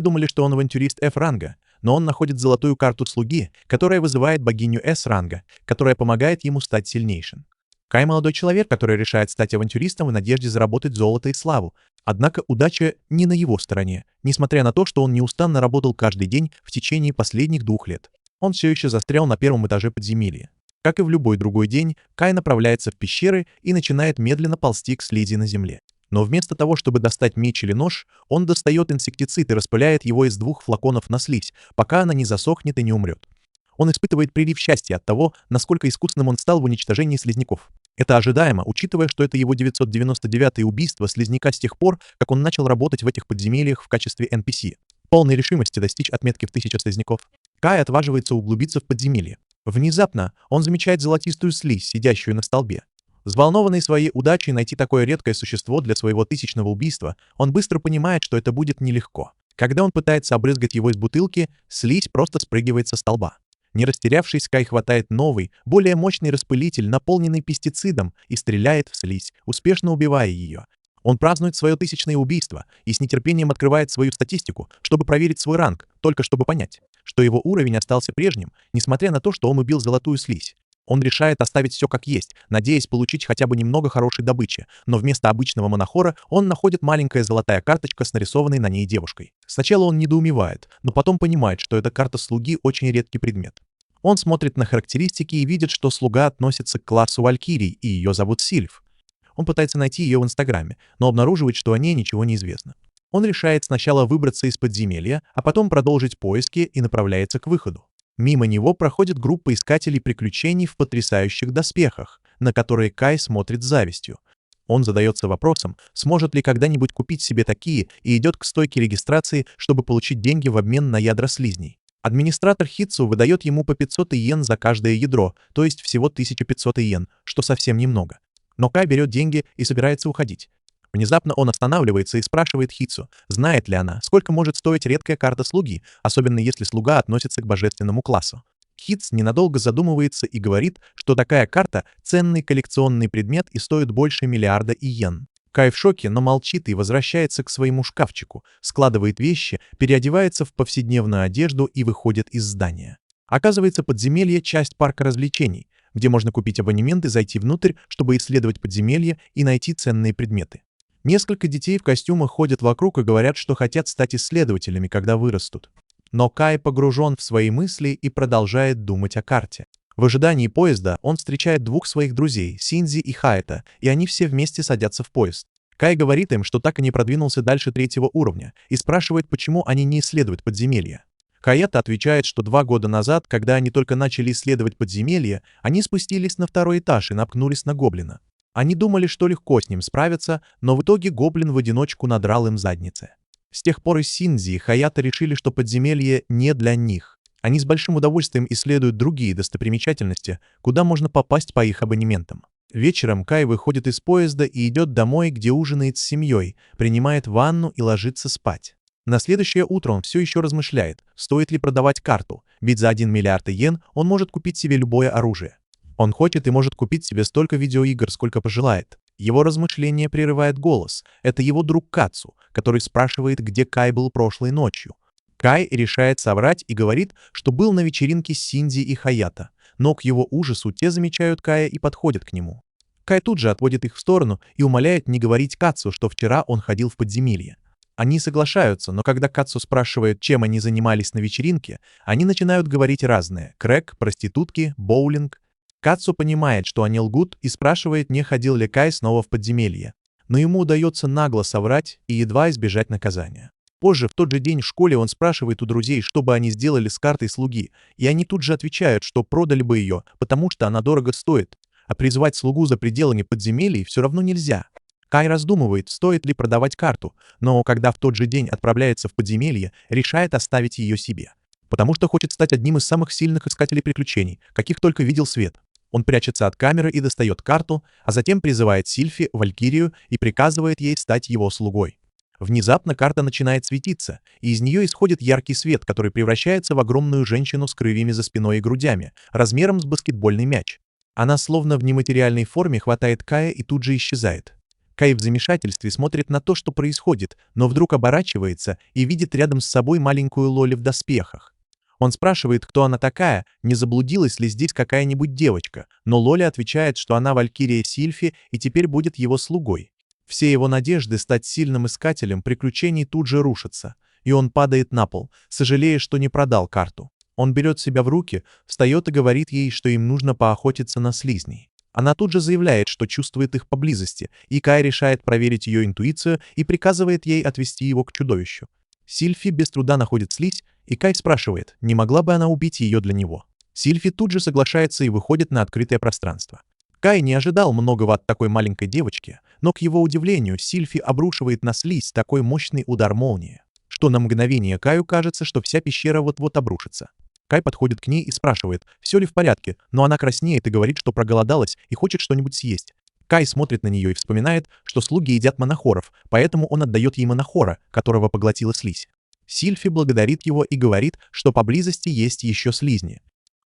Думали, что он авантюрист F-ранга, но он находит золотую карту слуги, которая вызывает богиню S-ранга, которая помогает ему стать сильнейшим. Кай — молодой человек, который решает стать авантюристом в надежде заработать золото и славу. Однако удача не на его стороне, несмотря на то, что он неустанно работал каждый день в течение последних 2 лет. Он все еще застрял на первом этаже подземелья. Как и в любой другой день, Кай направляется в пещеры и начинает медленно ползти к слизи на земле. Но вместо того, чтобы достать меч или нож, он достает инсектицид и распыляет его из 2 флаконов на слизь, пока она не засохнет и не умрет. Он испытывает прилив счастья от того, насколько искусным он стал в уничтожении слизняков. Это ожидаемо, учитывая, что это его 999-е убийство слизняка с тех пор, как он начал работать в этих подземельях в качестве NPC. Полной решимости достичь отметки в 1000 слизняков, Кай отваживается углубиться в подземелье. Внезапно он замечает золотистую слизь, сидящую на столбе. Взволнованный своей удачей найти такое редкое существо для своего 1000-го убийства, он быстро понимает, что это будет нелегко. Когда он пытается обрызгать его из бутылки, слизь просто спрыгивает со столба. Не растерявшись, Кай хватает новый, более мощный распылитель, наполненный пестицидом, и стреляет в слизь, успешно убивая ее. Он празднует свое 1000-е убийство и с нетерпением открывает свою статистику, чтобы проверить свой ранг, только чтобы понять, что его уровень остался прежним, несмотря на то, что он убил золотую слизь. Он решает оставить все как есть, надеясь получить хотя бы немного хорошей добычи, но вместо обычного монохора он находит маленькая золотая карточка с нарисованной на ней девушкой. Сначала он недоумевает, но потом понимает, что эта карта слуги очень редкий предмет. Он смотрит на характеристики и видит, что слуга относится к классу Валькирий, и ее зовут Сильф. Он пытается найти ее в Инстаграме, но обнаруживает, что о ней ничего не известно. Он решает сначала выбраться из подземелья, а потом продолжить поиски и направляется к выходу. Мимо него проходит группа искателей приключений в потрясающих доспехах, на которые Кай смотрит с завистью. Он задается вопросом, сможет ли когда-нибудь купить себе такие, и идет к стойке регистрации, чтобы получить деньги в обмен на ядра слизней. Администратор Хитсу выдает ему по 500 иен за каждое ядро, то есть всего 1500 иен, что совсем немного. Но Кай берет деньги и собирается уходить. Внезапно он останавливается и спрашивает Хитсу, знает ли она, сколько может стоить редкая карта слуги, особенно если слуга относится к божественному классу. Хитс ненадолго задумывается и говорит, что такая карта — ценный коллекционный предмет и стоит больше миллиарда иен. Кай в шоке, но молчит и возвращается к своему шкафчику, складывает вещи, переодевается в повседневную одежду и выходит из здания. Оказывается, подземелье — часть парка развлечений, где можно купить абонемент и зайти внутрь, чтобы исследовать подземелье и найти ценные предметы. Несколько детей в костюмах ходят вокруг и говорят, что хотят стать исследователями, когда вырастут. Но Кай погружен в свои мысли и продолжает думать о карте. В ожидании поезда он встречает 2 своих друзей, Синдзи и Хаэта, и они все вместе садятся в поезд. Кай говорит им, что так и не продвинулся дальше 3-го уровня, и спрашивает, почему они не исследуют подземелья. Хаэта отвечает, что 2 года назад, когда они только начали исследовать подземелье, они спустились на 2-й этаж и наткнулись на гоблина. Они думали, что легко с ним справиться, но в итоге гоблин в одиночку надрал им задницы. С тех пор и Синдзи и Хаята решили, что подземелье не для них. Они с большим удовольствием исследуют другие достопримечательности, куда можно попасть по их абонементам. Вечером Кай выходит из поезда и идет домой, где ужинает с семьей, принимает ванну и ложится спать. На следующее утро он все еще размышляет, стоит ли продавать карту, ведь за 1 миллиард иен он может купить себе любое оружие. Он хочет и может купить себе столько видеоигр, сколько пожелает. Его размышление прерывает голос. Это его друг Кацу, который спрашивает, где Кай был прошлой ночью. Кай решает соврать и говорит, что был на вечеринке с Синдзи и Хаята, но к его ужасу те замечают Кая и подходят к нему. Кай тут же отводит их в сторону и умоляет не говорить Кацу, что вчера он ходил в подземелье. Они соглашаются, но когда Кацу спрашивает, чем они занимались на вечеринке, они начинают говорить разное: крэк, проститутки, боулинг. Кацу понимает, что они лгут, и спрашивает, не ходил ли Кай снова в подземелье. Но ему удается нагло соврать и едва избежать наказания. Позже, в тот же день в школе, он спрашивает у друзей, что бы они сделали с картой слуги, и они тут же отвечают, что продали бы ее, потому что она дорого стоит, а призвать слугу за пределами подземелий все равно нельзя. Кай раздумывает, стоит ли продавать карту, но когда в тот же день отправляется в подземелье, решает оставить ее себе, потому что хочет стать одним из самых сильных искателей приключений, каких только видел свет. Он прячется от камеры и достает карту, а затем призывает Сильфи, Валькирию, и приказывает ей стать его слугой. Внезапно карта начинает светиться, и из нее исходит яркий свет, который превращается в огромную женщину с крыльями за спиной и грудями, размером с баскетбольный мяч. Она словно в нематериальной форме хватает Кая и тут же исчезает. Кай в замешательстве смотрит на то, что происходит, но вдруг оборачивается и видит рядом с собой маленькую Лоли в доспехах. Он спрашивает, кто она такая, не заблудилась ли здесь какая-нибудь девочка, но Лоли отвечает, что она валькирия Сильфи и теперь будет его слугой. Все его надежды стать сильным искателем приключений тут же рушатся, и он падает на пол, сожалея, что не продал карту. Он берет себя в руки, встает и говорит ей, что им нужно поохотиться на слизней. Она тут же заявляет, что чувствует их поблизости, и Кай решает проверить ее интуицию и приказывает ей отвести его к чудовищу. Сильфи без труда находит слизь, и Кай спрашивает, не могла бы она убить ее для него. Сильфи тут же соглашается и выходит на открытое пространство. Кай не ожидал многого от такой маленькой девочки, но, к его удивлению, Сильфи обрушивает на слизь такой мощный удар молнии, что на мгновение Каю кажется, что вся пещера вот-вот обрушится. Кай подходит к ней и спрашивает, все ли в порядке, но она краснеет и говорит, что проголодалась и хочет что-нибудь съесть. Кай смотрит на нее и вспоминает, что слуги едят монохоров, поэтому он отдает ей монохора, которого поглотила слизь. Сильфи благодарит его и говорит, что поблизости есть еще слизни.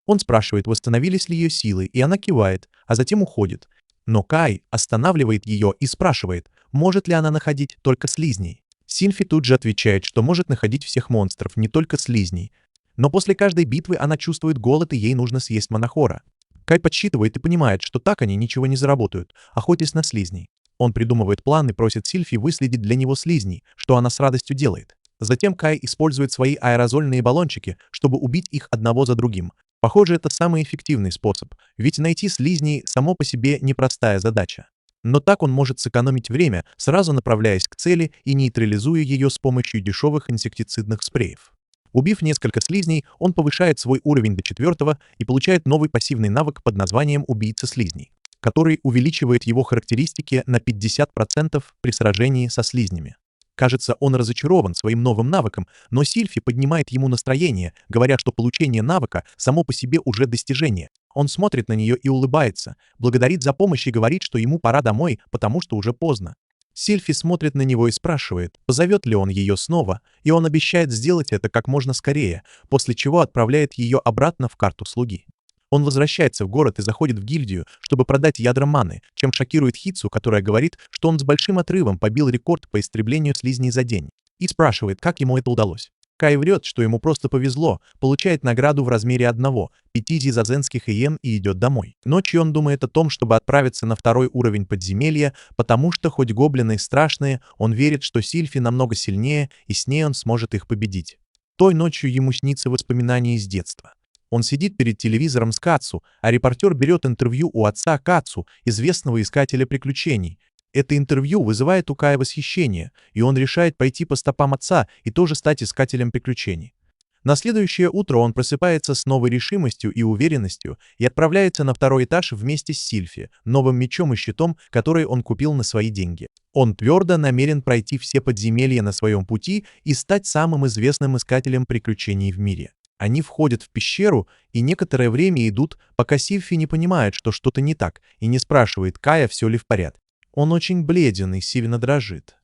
Он спрашивает, восстановились ли ее силы, и она кивает, а затем уходит. Но Кай останавливает ее и спрашивает, может ли она находить только слизней. Сильфи тут же отвечает, что может находить всех монстров, не только слизней. Но после каждой битвы она чувствует голод, и ей нужно съесть монохора. Кай подсчитывает и понимает, что так они ничего не заработают, охотясь на слизней. Он придумывает план и просит Сильфи выследить для него слизней, что она с радостью делает. Затем Кай использует свои аэрозольные баллончики, чтобы убить их одного за другим. Похоже, это самый эффективный способ, ведь найти слизней само по себе непростая задача. Но так он может сэкономить время, сразу направляясь к цели и нейтрализуя ее с помощью дешевых инсектицидных спреев. Убив несколько слизней, он повышает свой уровень до 4 и получает новый пассивный навык под названием «Убийца слизней», который увеличивает его характеристики на 50% при сражении со слизнями. Кажется, он разочарован своим новым навыком, но Сильфи поднимает ему настроение, говоря, что получение навыка само по себе уже достижение. Он смотрит на нее и улыбается, благодарит за помощь и говорит, что ему пора домой, потому что уже поздно. Сильфи смотрит на него и спрашивает, позовет ли он ее снова, и он обещает сделать это как можно скорее, после чего отправляет ее обратно в карту слуги. Он возвращается в город и заходит в гильдию, чтобы продать ядра маны, чем шокирует Хитсу, которая говорит, что он с большим отрывом побил рекорд по истреблению слизней за день, и спрашивает, как ему это удалось. Кай врет, что ему просто повезло, получает награду в размере 5 зизазенских иен и идет домой. Ночью он думает о том, чтобы отправиться на 2 уровень подземелья, потому что хоть гоблины страшные, он верит, что Сильфи намного сильнее, и с ней он сможет их победить. Той ночью ему снится воспоминание из детства. Он сидит перед телевизором с Кацу, а репортер берет интервью у отца Кацу, известного искателя приключений. Это интервью вызывает у Кая восхищение, и он решает пойти по стопам отца и тоже стать искателем приключений. На следующее утро он просыпается с новой решимостью и уверенностью и отправляется на 2 этаж вместе с Сильфи, новым мечом и щитом, который он купил на свои деньги. Он твердо намерен пройти все подземелья на своем пути и стать самым известным искателем приключений в мире. Они входят в пещеру и некоторое время идут, пока Сильфи не понимает, что что-то не так, и не спрашивает Кая, все ли в порядке. Он очень бледен и сильно дрожит.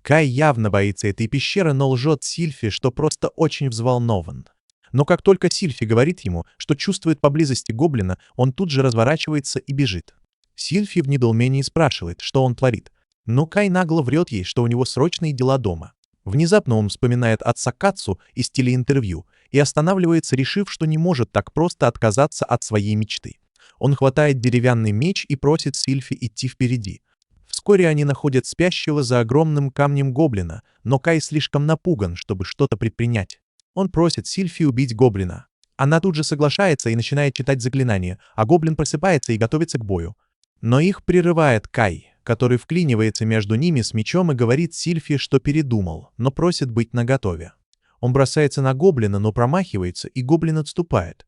Кай явно боится этой пещеры, но лжет Сильфи, что просто очень взволнован. Но как только Сильфи говорит ему, что чувствует поблизости гоблина, он тут же разворачивается и бежит. Сильфи в недоумении спрашивает, что он творит. Но Кай нагло врет ей, что у него срочные дела дома. Внезапно он вспоминает отца Кацу из телеинтервью и останавливается, решив, что не может так просто отказаться от своей мечты. Он хватает деревянный меч и просит Сильфи идти впереди. Вскоре они находят спящего за огромным камнем гоблина, но Кай слишком напуган, чтобы что-то предпринять. Он просит Сильфи убить гоблина. Она тут же соглашается и начинает читать заклинания, а гоблин просыпается и готовится к бою. Но их прерывает Кай, который вклинивается между ними с мечом и говорит Сильфи, что передумал, но просит быть наготове. Он бросается на гоблина, но промахивается, и гоблин отступает.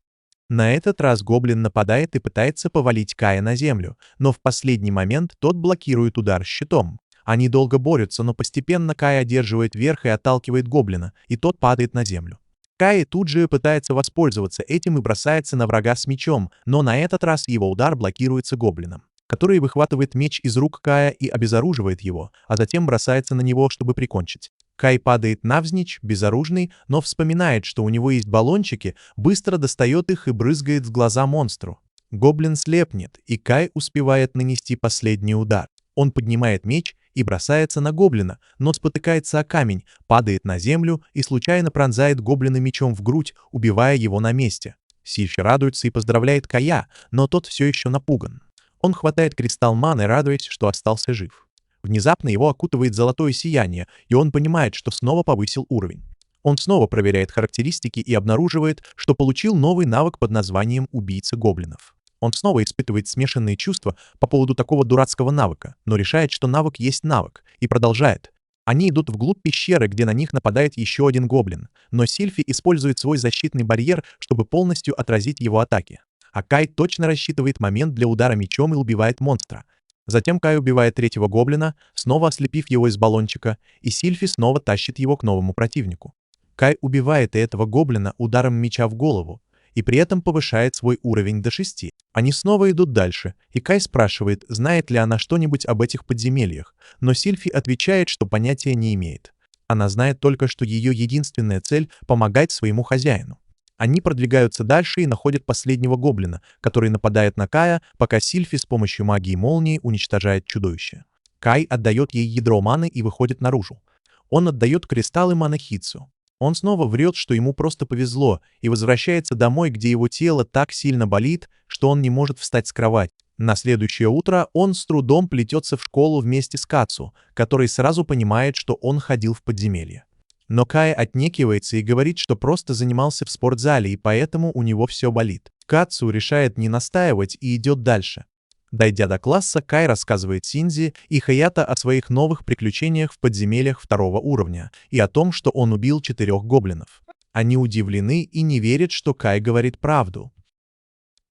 На этот раз гоблин нападает и пытается повалить Кая на землю, но в последний момент тот блокирует удар щитом. Они долго борются, но постепенно Кай одерживает верх и отталкивает гоблина, и тот падает на землю. Кай тут же пытается воспользоваться этим и бросается на врага с мечом, но на этот раз его удар блокируется гоблином, который выхватывает меч из рук Кая и обезоруживает его, а затем бросается на него, чтобы прикончить. Кай падает навзничь, безоружный, но вспоминает, что у него есть баллончики, быстро достает их и брызгает в глаза монстру. Гоблин слепнет, и Кай успевает нанести последний удар. Он поднимает меч и бросается на гоблина, но спотыкается о камень, падает на землю и случайно пронзает гоблина мечом в грудь, убивая его на месте. Сильфи радуется и поздравляет Кая, но тот все еще напуган. Он хватает кристалл маны, радуясь, что остался жив. Внезапно его окутывает золотое сияние, и он понимает, что снова повысил уровень. Он снова проверяет характеристики и обнаруживает, что получил новый навык под названием «Убийца гоблинов». Он снова испытывает смешанные чувства по поводу такого дурацкого навыка, но решает, что навык есть навык, и продолжает. Они идут вглубь пещеры, где на них нападает еще один гоблин, но Сильфи использует свой защитный барьер, чтобы полностью отразить его атаки. А Кай точно рассчитывает момент для удара мечом и убивает монстра. Затем Кай убивает третьего гоблина, снова ослепив его из баллончика, и Сильфи снова тащит его к новому противнику. Кай убивает и этого гоблина ударом меча в голову, и при этом повышает свой уровень до 6. Они снова идут дальше, и Кай спрашивает, знает ли она что-нибудь об этих подземельях, но Сильфи отвечает, что понятия не имеет. Она знает только, что ее единственная цель — помогать своему хозяину. Они продвигаются дальше и находят последнего гоблина, который нападает на Кая, пока Сильфи с помощью магии молнии уничтожает чудовище. Кай отдает ей ядро маны и выходит наружу. Он отдает кристаллы маны Хитсу. Он снова врет, что ему просто повезло, и возвращается домой, где его тело так сильно болит, что он не может встать с кровати. На следующее утро он с трудом плетется в школу вместе с Кацу, который сразу понимает, что он ходил в подземелье. Но Кай отнекивается и говорит, что просто занимался в спортзале, и поэтому у него все болит. Кацу решает не настаивать и идет дальше. Дойдя до класса, Кай рассказывает Синдзи и Хаято о своих новых приключениях в подземельях 2-го уровня и о том, что он убил 4 гоблинов. Они удивлены и не верят, что Кай говорит правду.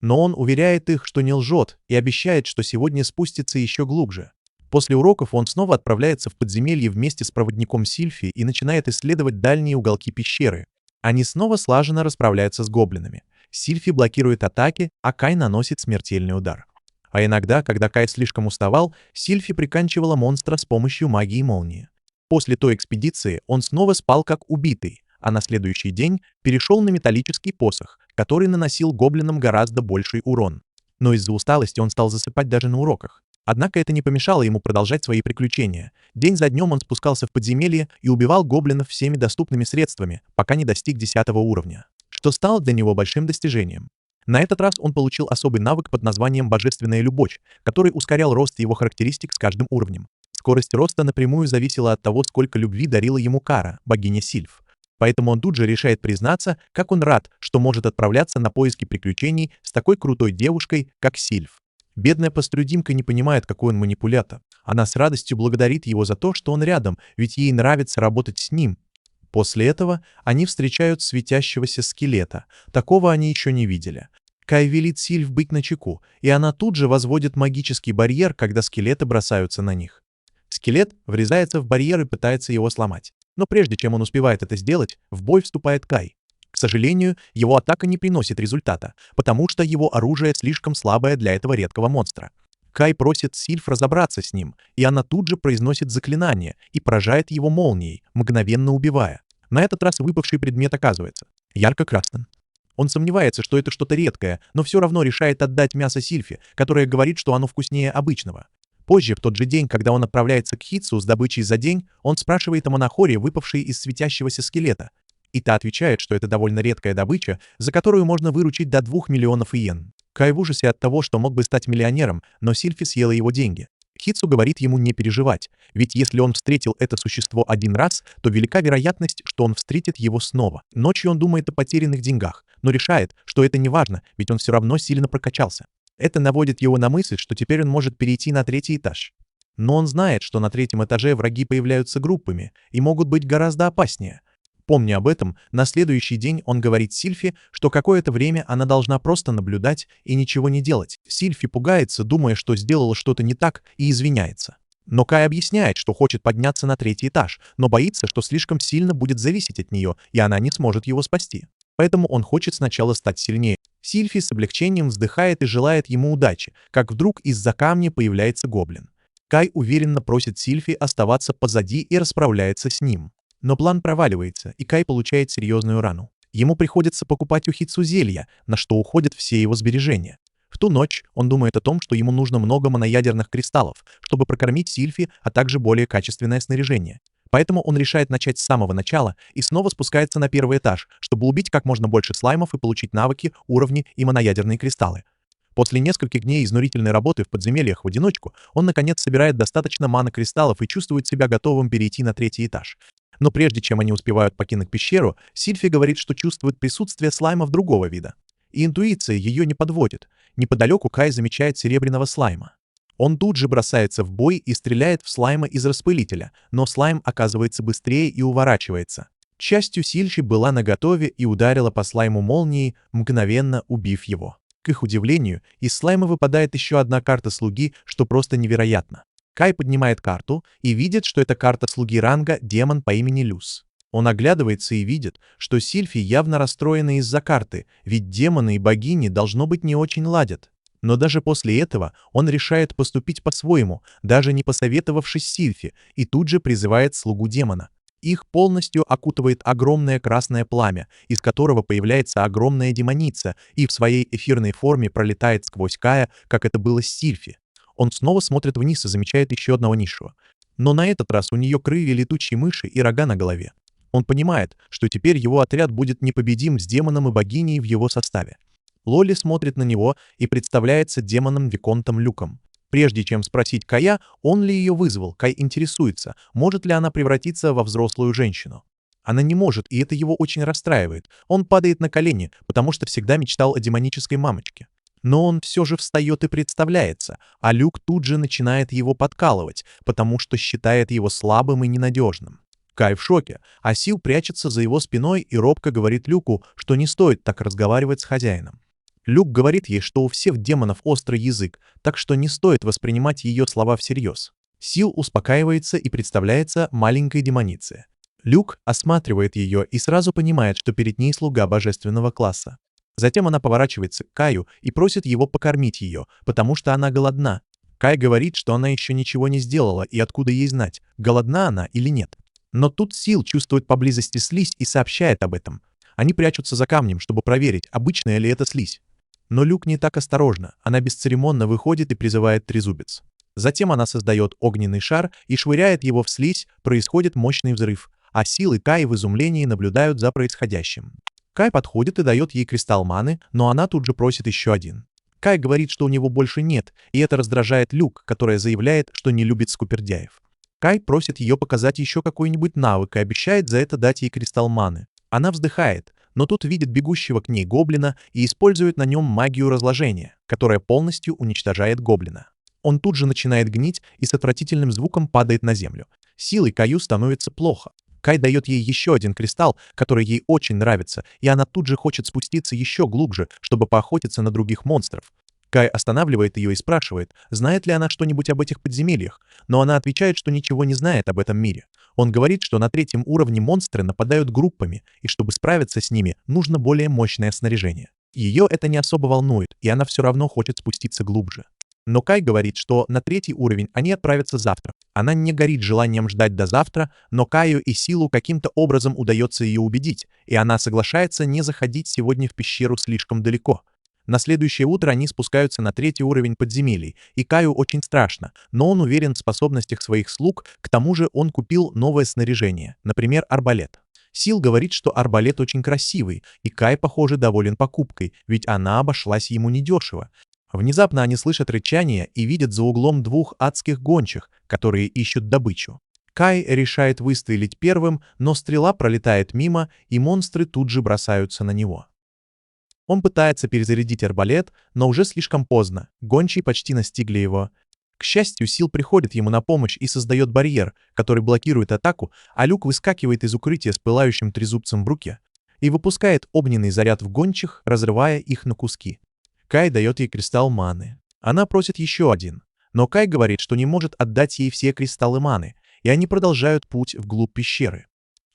Но он уверяет их, что не лжет, и обещает, что сегодня спустится еще глубже. После уроков он снова отправляется в подземелье вместе с проводником Сильфи и начинает исследовать дальние уголки пещеры. Они снова слаженно расправляются с гоблинами. Сильфи блокирует атаки, а Кай наносит смертельный удар. А иногда, когда Кай слишком уставал, Сильфи приканчивала монстра с помощью магии молнии. После той экспедиции он снова спал как убитый, а на следующий день перешел на металлический посох, который наносил гоблинам гораздо больший урон. Но из-за усталости он стал засыпать даже на уроках. Однако это не помешало ему продолжать свои приключения. День за днем он спускался в подземелье и убивал гоблинов всеми доступными средствами, пока не достиг 10-го уровня, что стало для него большим достижением. На этот раз он получил особый навык под названием «Божественная любовь», который ускорял рост его характеристик с каждым уровнем. Скорость роста напрямую зависела от того, сколько любви дарила ему Кара, богиня Сильф. Поэтому он тут же решает признаться, как он рад, что может отправляться на поиски приключений с такой крутой девушкой, как Сильф. Бедная Паструдимка не понимает, какой он манипулятор. Она с радостью благодарит его за то, что он рядом, ведь ей нравится работать с ним. После этого они встречают светящегося скелета. Такого они еще не видели. Кай велит Сильф быть начеку, и она тут же возводит магический барьер, когда скелеты бросаются на них. Скелет врезается в барьер и пытается его сломать. Но прежде чем он успевает это сделать, в бой вступает Кай. К сожалению, его атака не приносит результата, потому что его оружие слишком слабое для этого редкого монстра. Кай просит Сильф разобраться с ним, и она тут же произносит заклинание и поражает его молнией, мгновенно убивая. На этот раз выпавший предмет оказывается ярко-красным. Он сомневается, что это что-то редкое, но все равно решает отдать мясо Сильфи, которая говорит, что оно вкуснее обычного. Позже, в тот же день, когда он отправляется к Хитсу с добычей за день, он спрашивает о монохоре, выпавшей из светящегося скелета. И та отвечает, что это довольно редкая добыча, за которую можно выручить до 2 миллионов иен. Кай в ужасе от того, что мог бы стать миллионером, но Сильфи съела его деньги. Хитсу говорит ему не переживать, ведь если он встретил это существо один раз, то велика вероятность, что он встретит его снова. Ночью он думает о потерянных деньгах, но решает, что это не важно, ведь он все равно сильно прокачался. Это наводит его на мысль, что теперь он может перейти на 3-й этаж. Но он знает, что на 3-м этаже враги появляются группами и могут быть гораздо опаснее. Помня об этом, на следующий день он говорит Сильфи, что какое-то время она должна просто наблюдать и ничего не делать. Сильфи пугается, думая, что сделала что-то не так, и извиняется. Но Кай объясняет, что хочет подняться на 3-й этаж, но боится, что слишком сильно будет зависеть от нее, и она не сможет его спасти. Поэтому он хочет сначала стать сильнее. Сильфи с облегчением вздыхает и желает ему удачи, как вдруг из-за камня появляется гоблин. Кай уверенно просит Сильфи оставаться позади и расправляется с ним. Но план проваливается, и Кай получает серьезную рану. Ему приходится покупать у Хитсу зелья, на что уходят все его сбережения. В В ту ночь он думает о том, что ему нужно много моноядерных кристаллов, чтобы прокормить Сильфи, а также более качественное снаряжение. Поэтому он решает начать с самого начала и снова спускается на первый этаж, чтобы убить как можно больше слаймов и получить навыки, уровни и моноядерные кристаллы. После нескольких дней изнурительной работы в подземельях в одиночку, он наконец собирает достаточно мана-кристаллов и чувствует себя готовым перейти на третий этаж. Но прежде чем они успевают покинуть пещеру, Сильфи говорит, что чувствует присутствие слаймов другого вида. И интуиция ее не подводит. Неподалеку Кай замечает серебряного слайма. Он тут же бросается в бой и стреляет в слайма из распылителя, но слайм оказывается быстрее и уворачивается. К счастью, Сильфи была наготове и ударила по слайму молнией, мгновенно убив его. К их удивлению, из слайма выпадает еще одна карта слуги, что просто невероятно. Кай поднимает карту и видит, что это карта слуги ранга демон по имени Люс. Он оглядывается и видит, что Сильфи явно расстроена из-за карты, ведь демоны и богини должно быть не очень ладят. Но даже после этого он решает поступить по-своему, даже не посоветовавшись с Сильфи, и тут же призывает слугу демона. Их полностью окутывает огромное красное пламя, из которого появляется огромная демоница и в своей эфирной форме пролетает сквозь Кая, как это было с Сильфи. Он снова смотрит вниз и замечает еще одного низшего. Но на этот раз у нее крылья летучей мыши и рога на голове. Он понимает, что теперь его отряд будет непобедим с демоном и богиней в его составе. Лоли смотрит на него и представляется демоном Виконтом Люком. Прежде чем спросить Кая, он ли ее вызвал, Кай интересуется, может ли она превратиться во взрослую женщину. Она не может, и это его очень расстраивает. Он падает на колени, потому что всегда мечтал о демонической мамочке. Но он все же встает и представляется, а Люк тут же начинает его подкалывать, потому что считает его слабым и ненадежным. Кай в шоке, а Сил прячется за его спиной и робко говорит Люку, что не стоит так разговаривать с хозяином. Люк говорит ей, что у всех демонов острый язык, так что не стоит воспринимать ее слова всерьез. Сил успокаивается и представляется маленькой демоницей. Люк осматривает ее и сразу понимает, что перед ней слуга божественного класса. Затем она поворачивается к Каю и просит его покормить ее, потому что она голодна. Кай говорит, что она еще ничего не сделала и откуда ей знать, голодна она или нет. Но тут Сил чувствует поблизости слизь и сообщает об этом. Они прячутся за камнем, чтобы проверить, обычная ли это слизь. Но Люк не так осторожна, она бесцеремонно выходит и призывает трезубец. Затем она создает огненный шар и швыряет его в слизь, происходит мощный взрыв, а Сил и Кай в изумлении наблюдают за происходящим. Кай подходит и дает ей кристалл маны, но она тут же просит еще один. Кай говорит, что у него больше нет, и это раздражает Люк, которая заявляет, что не любит скупердяев. Кай просит ее показать еще какой-нибудь навык и обещает за это дать ей кристалл маны. Она вздыхает, но тут видит бегущего к ней гоблина и использует на нем магию разложения, которая полностью уничтожает гоблина. Он тут же начинает гнить и с отвратительным звуком падает на землю. Силой Каю становится плохо. Кай дает ей еще один кристалл, который ей очень нравится, и она тут же хочет спуститься еще глубже, чтобы поохотиться на других монстров. Кай останавливает ее и спрашивает, знает ли она что-нибудь об этих подземельях, но она отвечает, что ничего не знает об этом мире. Он говорит, что на третьем уровне монстры нападают группами, и чтобы справиться с ними, нужно более мощное снаряжение. Ее это не особо волнует, и она все равно хочет спуститься глубже. Но Кай говорит, что на третий уровень они отправятся завтра. Она не горит желанием ждать до завтра, но Каю и Силу каким-то образом удается ее убедить, и она соглашается не заходить сегодня в пещеру слишком далеко. На следующее утро они спускаются на третий уровень подземелий, и Каю очень страшно, но он уверен в способностях своих слуг, к тому же он купил новое снаряжение, например, арбалет. Сил говорит, что арбалет очень красивый, и Кай, похоже, доволен покупкой, ведь она обошлась ему недешево. Внезапно они слышат рычание и видят за углом двух адских гончих, которые ищут добычу. Кай решает выстрелить первым, но стрела пролетает мимо, и монстры тут же бросаются на него. Он пытается перезарядить арбалет, но уже слишком поздно, гончие почти настигли его. К счастью, Сил приходит ему на помощь и создает барьер, который блокирует атаку, а Люк выскакивает из укрытия с пылающим трезубцем в руке и выпускает огненный заряд в гончих, разрывая их на куски. Кай дает ей кристалл маны. Она просит еще один, но Кай говорит, что не может отдать ей все кристаллы маны, и они продолжают путь вглубь пещеры.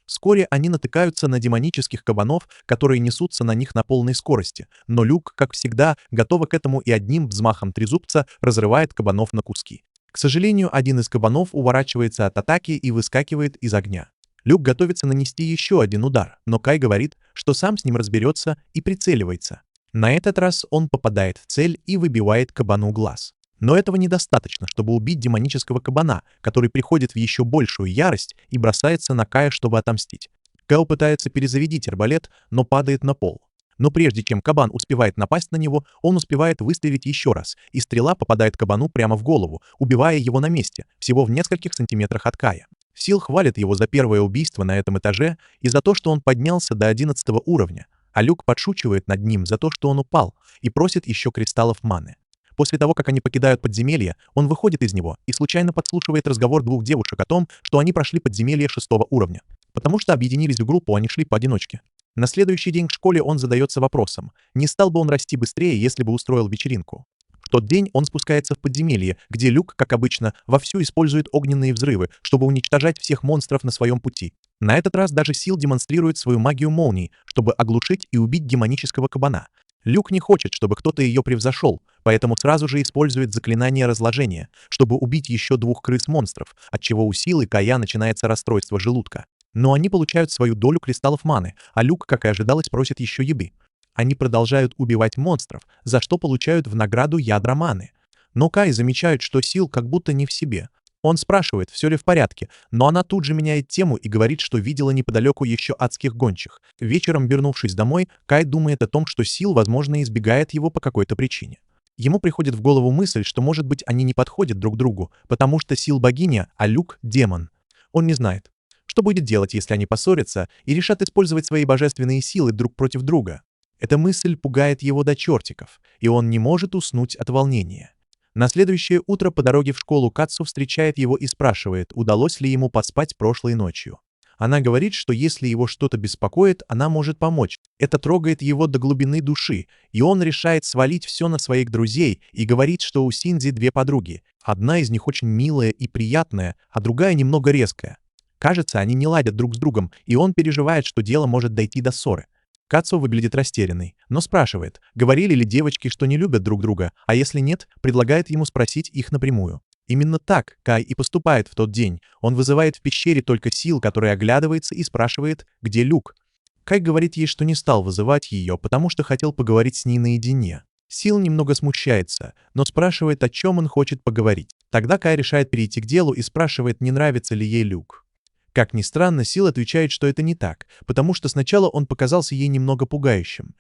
Вскоре они натыкаются на демонических кабанов, которые несутся на них на полной скорости, но Люк, как всегда, готов к этому и одним взмахом трезубца разрывает кабанов на куски. К сожалению, один из кабанов уворачивается от атаки и выскакивает из огня. Люк готовится нанести еще один удар, но Кай говорит, что сам с ним разберется и прицеливается. На этот раз он попадает в цель и выбивает кабану глаз. Но этого недостаточно, чтобы убить демонического кабана, который приходит в еще большую ярость и бросается на Кая, чтобы отомстить. Кайл пытается перезарядить арбалет, но падает на пол. Но прежде чем кабан успевает напасть на него, он успевает выстрелить еще раз, и стрела попадает кабану прямо в голову, убивая его на месте, всего в нескольких сантиметрах от Кая. Сил хвалит его за первое убийство на этом этаже и за то, что он поднялся до 11 уровня, а Люк подшучивает над ним за то, что он упал, и просит еще кристаллов маны. После того, как они покидают подземелье, он выходит из него и случайно подслушивает разговор двух девушек о том, что они прошли подземелье 6 уровня. Потому что объединились в группу, они шли поодиночке. На следующий день в школе он задается вопросом, не стал бы он расти быстрее, если бы устроил вечеринку. В тот день он спускается в подземелье, где Люк, как обычно, вовсю использует огненные взрывы, чтобы уничтожать всех монстров на своем пути. На этот раз даже Сил демонстрирует свою магию молний, чтобы оглушить и убить демонического кабана. Люк не хочет, чтобы кто-то ее превзошел, поэтому сразу же использует заклинание разложения, чтобы убить еще 2 крыс-монстров, отчего у Сил и Кая начинается расстройство желудка. Но они получают свою долю кристаллов маны, а Люк, как и ожидалось, просит еще еды. Они продолжают убивать монстров, за что получают в награду ядра маны. Но Кай замечает, что Сил как будто не в себе. Он спрашивает, все ли в порядке, но она тут же меняет тему и говорит, что видела неподалеку еще адских гончих. Вечером, вернувшись домой, Кай думает о том, что Сил, возможно, избегает его по какой-то причине. Ему приходит в голову мысль, что, может быть, они не подходят друг другу, потому что Сил богиня, а Люк — демон. Он не знает, что будет делать, если они поссорятся и решат использовать свои божественные силы друг против друга. Эта мысль пугает его до чертиков, и он не может уснуть от волнения. На следующее утро по дороге в школу Кацу встречает его и спрашивает, удалось ли ему поспать прошлой ночью. Она говорит, что если его что-то беспокоит, она может помочь. Это трогает его до глубины души, и он решает свалить все на своих друзей и говорит, что у Синдзи 2 подруги. Одна из них очень милая и приятная, а другая немного резкая. Кажется, они не ладят друг с другом, и он переживает, что дело может дойти до ссоры. Кацу выглядит растерянной, но спрашивает, говорили ли девочки, что не любят друг друга, а если нет, предлагает ему спросить их напрямую. Именно так Кай и поступает в тот день. Он вызывает в пещере только Сил, который оглядывается и спрашивает, где Люк. Кай говорит ей, что не стал вызывать ее, потому что хотел поговорить с ней наедине. Сил немного смущается, но спрашивает, о чем он хочет поговорить. Тогда Кай решает перейти к делу и спрашивает, не нравится ли ей Люк. Как ни странно, Сил отвечает, что это не так, потому что сначала он показался ей немного пугающим.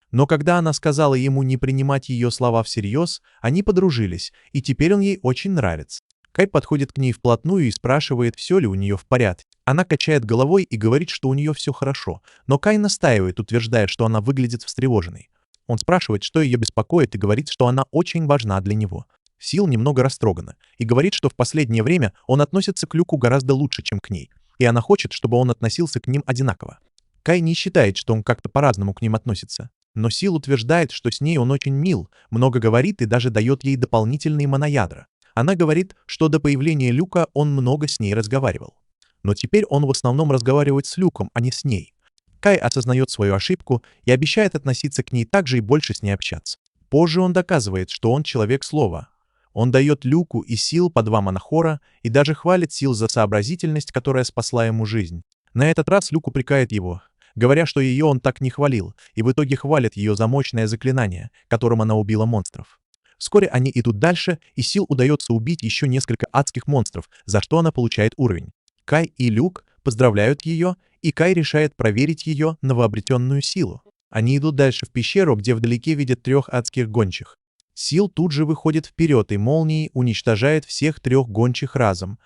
Но когда она сказала ему не принимать ее слова всерьез, они подружились, и теперь он ей очень нравится. Кай подходит к ней вплотную и спрашивает, все ли у нее в порядке. Она качает головой и говорит, что у нее все хорошо, но Кай настаивает, утверждая, что она выглядит встревоженной. Он спрашивает, что ее беспокоит, и говорит, что она очень важна для него. Сил немного растрогана и говорит, что в последнее время он относится к Люку гораздо лучше, чем к ней, и она хочет, чтобы он относился к ним одинаково. Кай не считает, что он как-то по-разному к ним относится, но Сил утверждает, что с ней он очень мил, много говорит и даже дает ей дополнительные манаядра. Она говорит, что до появления Люка он много с ней разговаривал. Но теперь он в основном разговаривает с Люком, а не с ней. Кай осознает свою ошибку и обещает относиться к ней так же и больше с ней общаться. Позже он доказывает, что он человек слова. Он дает Люку и Сил по 2 монохора и даже хвалит Сил за сообразительность, которая спасла ему жизнь. На этот раз Люк упрекает его, говоря, что ее он так не хвалил, и в итоге хвалит ее за мощное заклинание, которым она убила монстров. Вскоре они идут дальше, и Сил удается убить еще несколько адских монстров, за что она получает уровень. Кай и Люк поздравляют ее, и Кай решает проверить ее новообретенную силу. Они идут дальше в пещеру, где вдалеке видят 3 адских гончих. Сил тут же выходит вперед и молнией уничтожает всех 3 гончих разом.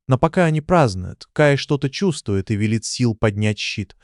Но пока они празднуют, Кай что-то чувствует и велит Сил поднять щит.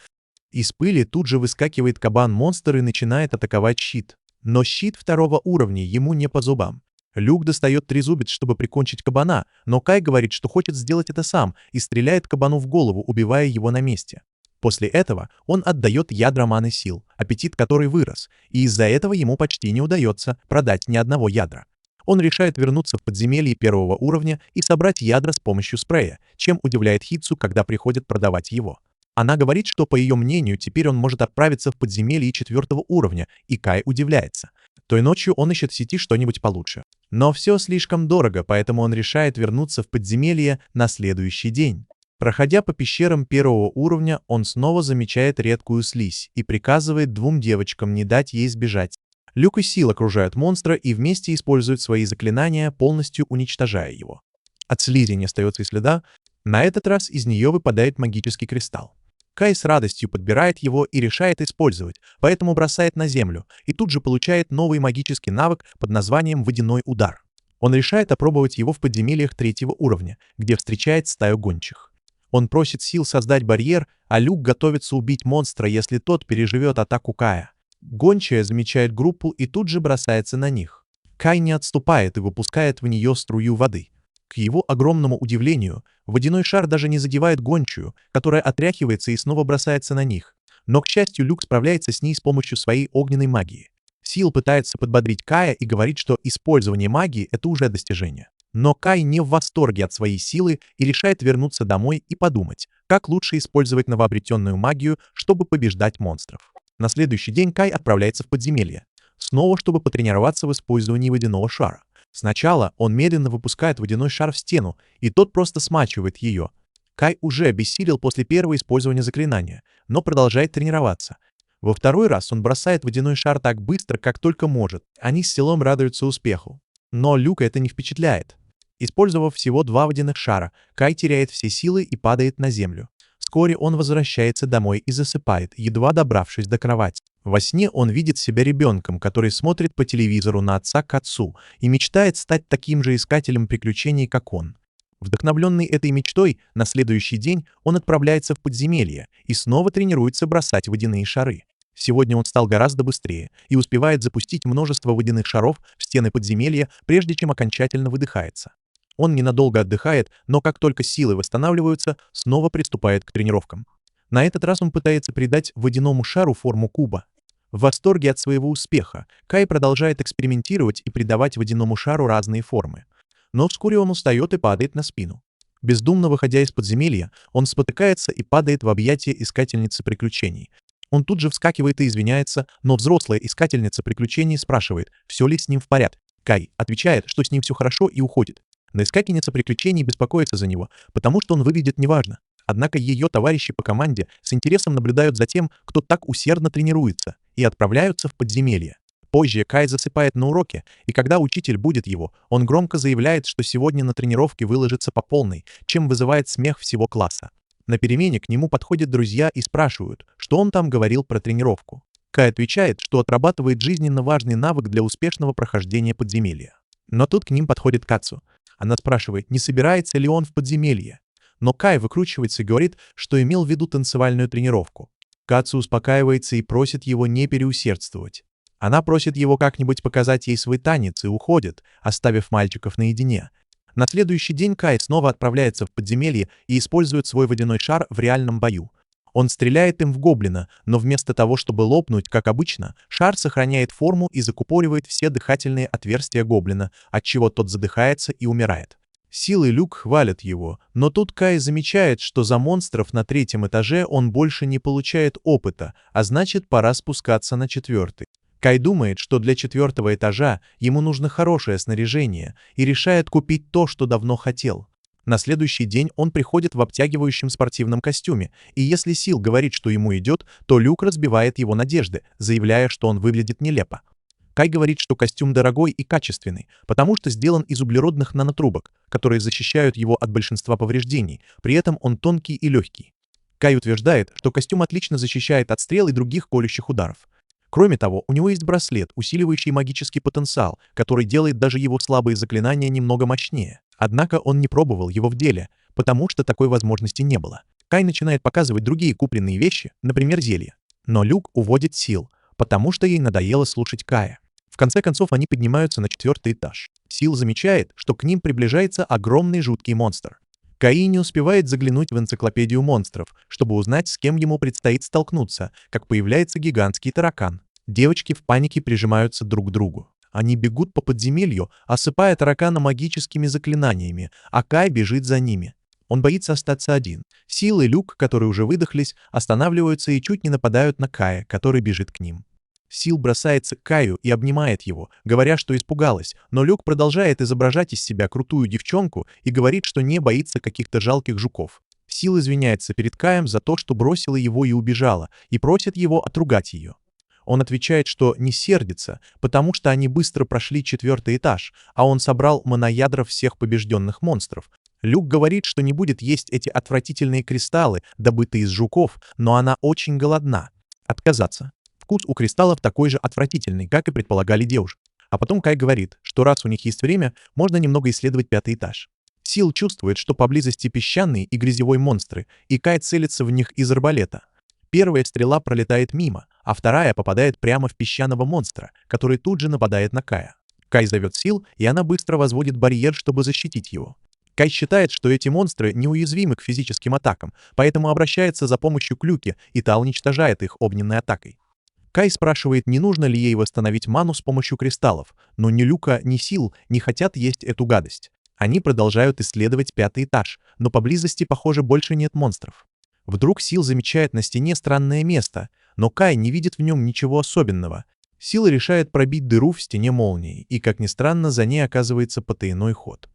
Из пыли тут же выскакивает кабан-монстр и начинает атаковать щит. Но щит 2 уровня ему не по зубам. Люк достает трезубец, чтобы прикончить кабана, но Кай говорит, что хочет сделать это сам, и стреляет кабану в голову, убивая его на месте. После этого он отдает ядра маны Сил, аппетит которой вырос, и из-за этого ему почти не удается продать ни одного ядра. Он решает вернуться в подземелье 1 уровня и собрать ядра с помощью спрея, чем удивляет Хитсу, когда приходит продавать его. Она говорит, что, по ее мнению, теперь он может отправиться в подземелье 4 уровня, и Кай удивляется. Той ночью он ищет в сети что-нибудь получше. Но все слишком дорого, поэтому он решает вернуться в подземелье на следующий день. Проходя по пещерам первого уровня, он снова замечает редкую слизь и приказывает двум девочкам не дать ей сбежать. Люк и Сил окружают монстра и вместе используют свои заклинания, полностью уничтожая его. От слизи не остается и следа. На этот раз из нее выпадает магический кристалл. Кай с радостью подбирает его и решает использовать, поэтому бросает на землю и тут же получает новый магический навык под названием «Водяной удар». Он решает опробовать его в подземельях третьего уровня, где встречает стаю гончих. Он просит Сил создать барьер, а Люк готовится убить монстра, если тот переживет атаку Кая. Гончая замечает группу и тут же бросается на них. Кай не отступает и выпускает в нее струю воды. К его огромному удивлению, водяной шар даже не задевает гончую, которая отряхивается и снова бросается на них. Но, к счастью, Люк справляется с ней с помощью своей огненной магии. Сил пытается подбодрить Кая и говорит, что использование магии — это уже достижение. Но Кай не в восторге от своей силы и решает вернуться домой и подумать, как лучше использовать новообретенную магию, чтобы побеждать монстров. На следующий день Кай отправляется в подземелье, снова чтобы потренироваться в использовании водяного шара. Сначала он медленно выпускает водяной шар в стену, и тот просто смачивает ее. Кай уже обессилел после первого использования заклинания, но продолжает тренироваться. Во второй раз он бросает водяной шар так быстро, как только может. Они с Силом радуются успеху. Но Люка это не впечатляет. Использовав всего 2 водяных шара, Кай теряет все силы и падает на землю. Вскоре он возвращается домой и засыпает, едва добравшись до кровати. Во сне он видит себя ребенком, который смотрит по телевизору на отца к отцу и мечтает стать таким же искателем приключений, как он. Вдохновленный этой мечтой, на следующий день он отправляется в подземелье и снова тренируется бросать водяные шары. Сегодня он стал гораздо быстрее и успевает запустить множество водяных шаров в стены подземелья, прежде чем окончательно выдыхается. Он ненадолго отдыхает, но как только силы восстанавливаются, снова приступает к тренировкам. На этот раз он пытается придать водяному шару форму куба. В восторге от своего успеха, Кай продолжает экспериментировать и придавать водяному шару разные формы. Но вскоре он устает и падает на спину. Бездумно выходя из подземелья, он спотыкается и падает в объятия искательницы приключений. Он тут же вскакивает и извиняется, но взрослая искательница приключений спрашивает, все ли с ним в порядке. Кай отвечает, что с ним все хорошо, и уходит. Но искательница приключений беспокоится за него, потому что он выглядит неважно. Однако ее товарищи по команде с интересом наблюдают за тем, кто так усердно тренируется, и отправляются в подземелье. Позже Кай засыпает на уроке, и когда учитель будит его, он громко заявляет, что сегодня на тренировке выложится по полной, чем вызывает смех всего класса. На перемене к нему подходят друзья и спрашивают, что он там говорил про тренировку. Кай отвечает, что отрабатывает жизненно важный навык для успешного прохождения подземелья. Но тут к ним подходит Кацу. Она спрашивает, не собирается ли он в подземелье. Но Кай выкручивается и говорит, что имел в виду танцевальную тренировку. Кацу успокаивается и просит его не переусердствовать. Она просит его как-нибудь показать ей свой танец и уходит, оставив мальчиков наедине. На следующий день Кай снова отправляется в подземелье и использует свой водяной шар в реальном бою. Он стреляет им в гоблина, но вместо того, чтобы лопнуть, как обычно, шар сохраняет форму и закупоривает все дыхательные отверстия гоблина, отчего тот задыхается и умирает. Сил и Люк хвалят его, но тут Кай замечает, что за монстров на 3-м этаже он больше не получает опыта, а значит, пора спускаться на 4-й. Кай думает, что для 4-го этажа ему нужно хорошее снаряжение и решает купить то, что давно хотел. На следующий день он приходит в обтягивающем спортивном костюме, и если Сил говорит, что ему идет, то Люк разбивает его надежды, заявляя, что он выглядит нелепо. Кай говорит, что костюм дорогой и качественный, потому что сделан из углеродных нанотрубок, которые защищают его от большинства повреждений, при этом он тонкий и легкий. Кай утверждает, что костюм отлично защищает от стрел и других колющих ударов. Кроме того, у него есть браслет, усиливающий магический потенциал, который делает даже его слабые заклинания немного мощнее. Однако он не пробовал его в деле, потому что такой возможности не было. Кай начинает показывать другие купленные вещи, например, зелья. Но Люк уводит Сил, потому что ей надоело слушать Кая. В конце концов, они поднимаются на 4-й этаж. Сил замечает, что к ним приближается огромный жуткий монстр. Кай не успевает заглянуть в энциклопедию монстров, чтобы узнать, с кем ему предстоит столкнуться, как появляется гигантский таракан. Девочки в панике прижимаются друг к другу. Они бегут по подземелью, осыпая таракана магическими заклинаниями, а Кай бежит за ними. Он боится остаться один. Сил и Люк, которые уже выдохлись, останавливаются и чуть не нападают на Кая, который бежит к ним. Сил бросается к Каю и обнимает его, говоря, что испугалась, но Люк продолжает изображать из себя крутую девчонку и говорит, что не боится каких-то жалких жуков. Сил извиняется перед Каем за то, что бросила его и убежала, и просит его отругать ее. Он отвечает, что не сердится, потому что они быстро прошли 4-й этаж, а он собрал моноядра всех побежденных монстров. Люк говорит, что не будет есть эти отвратительные кристаллы, добытые из жуков, но она очень голодна. Отказаться. Вкус у кристаллов такой же отвратительный, как и предполагали девушки. А потом Кай говорит, что раз у них есть время, можно немного исследовать 5-й этаж. Сил чувствует, что поблизости песчаные и грязевой монстры, и Кай целится в них из арбалета. Первая стрела пролетает мимо, а вторая попадает прямо в песчаного монстра, который тут же нападает на Кая. Кай зовет Сил, и она быстро возводит барьер, чтобы защитить его. Кай считает, что эти монстры неуязвимы к физическим атакам, поэтому обращается за помощью к Люке, и та уничтожает их огненной атакой. Кай спрашивает, не нужно ли ей восстановить ману с помощью кристаллов, но ни Люка, ни Сил не хотят есть эту гадость. Они продолжают исследовать 5-й этаж, но поблизости, похоже, больше нет монстров. Вдруг Сил замечает на стене странное место, но Кай не видит в нем ничего особенного. Сил решает пробить дыру в стене молнией, и, как ни странно, за ней оказывается потайной ход.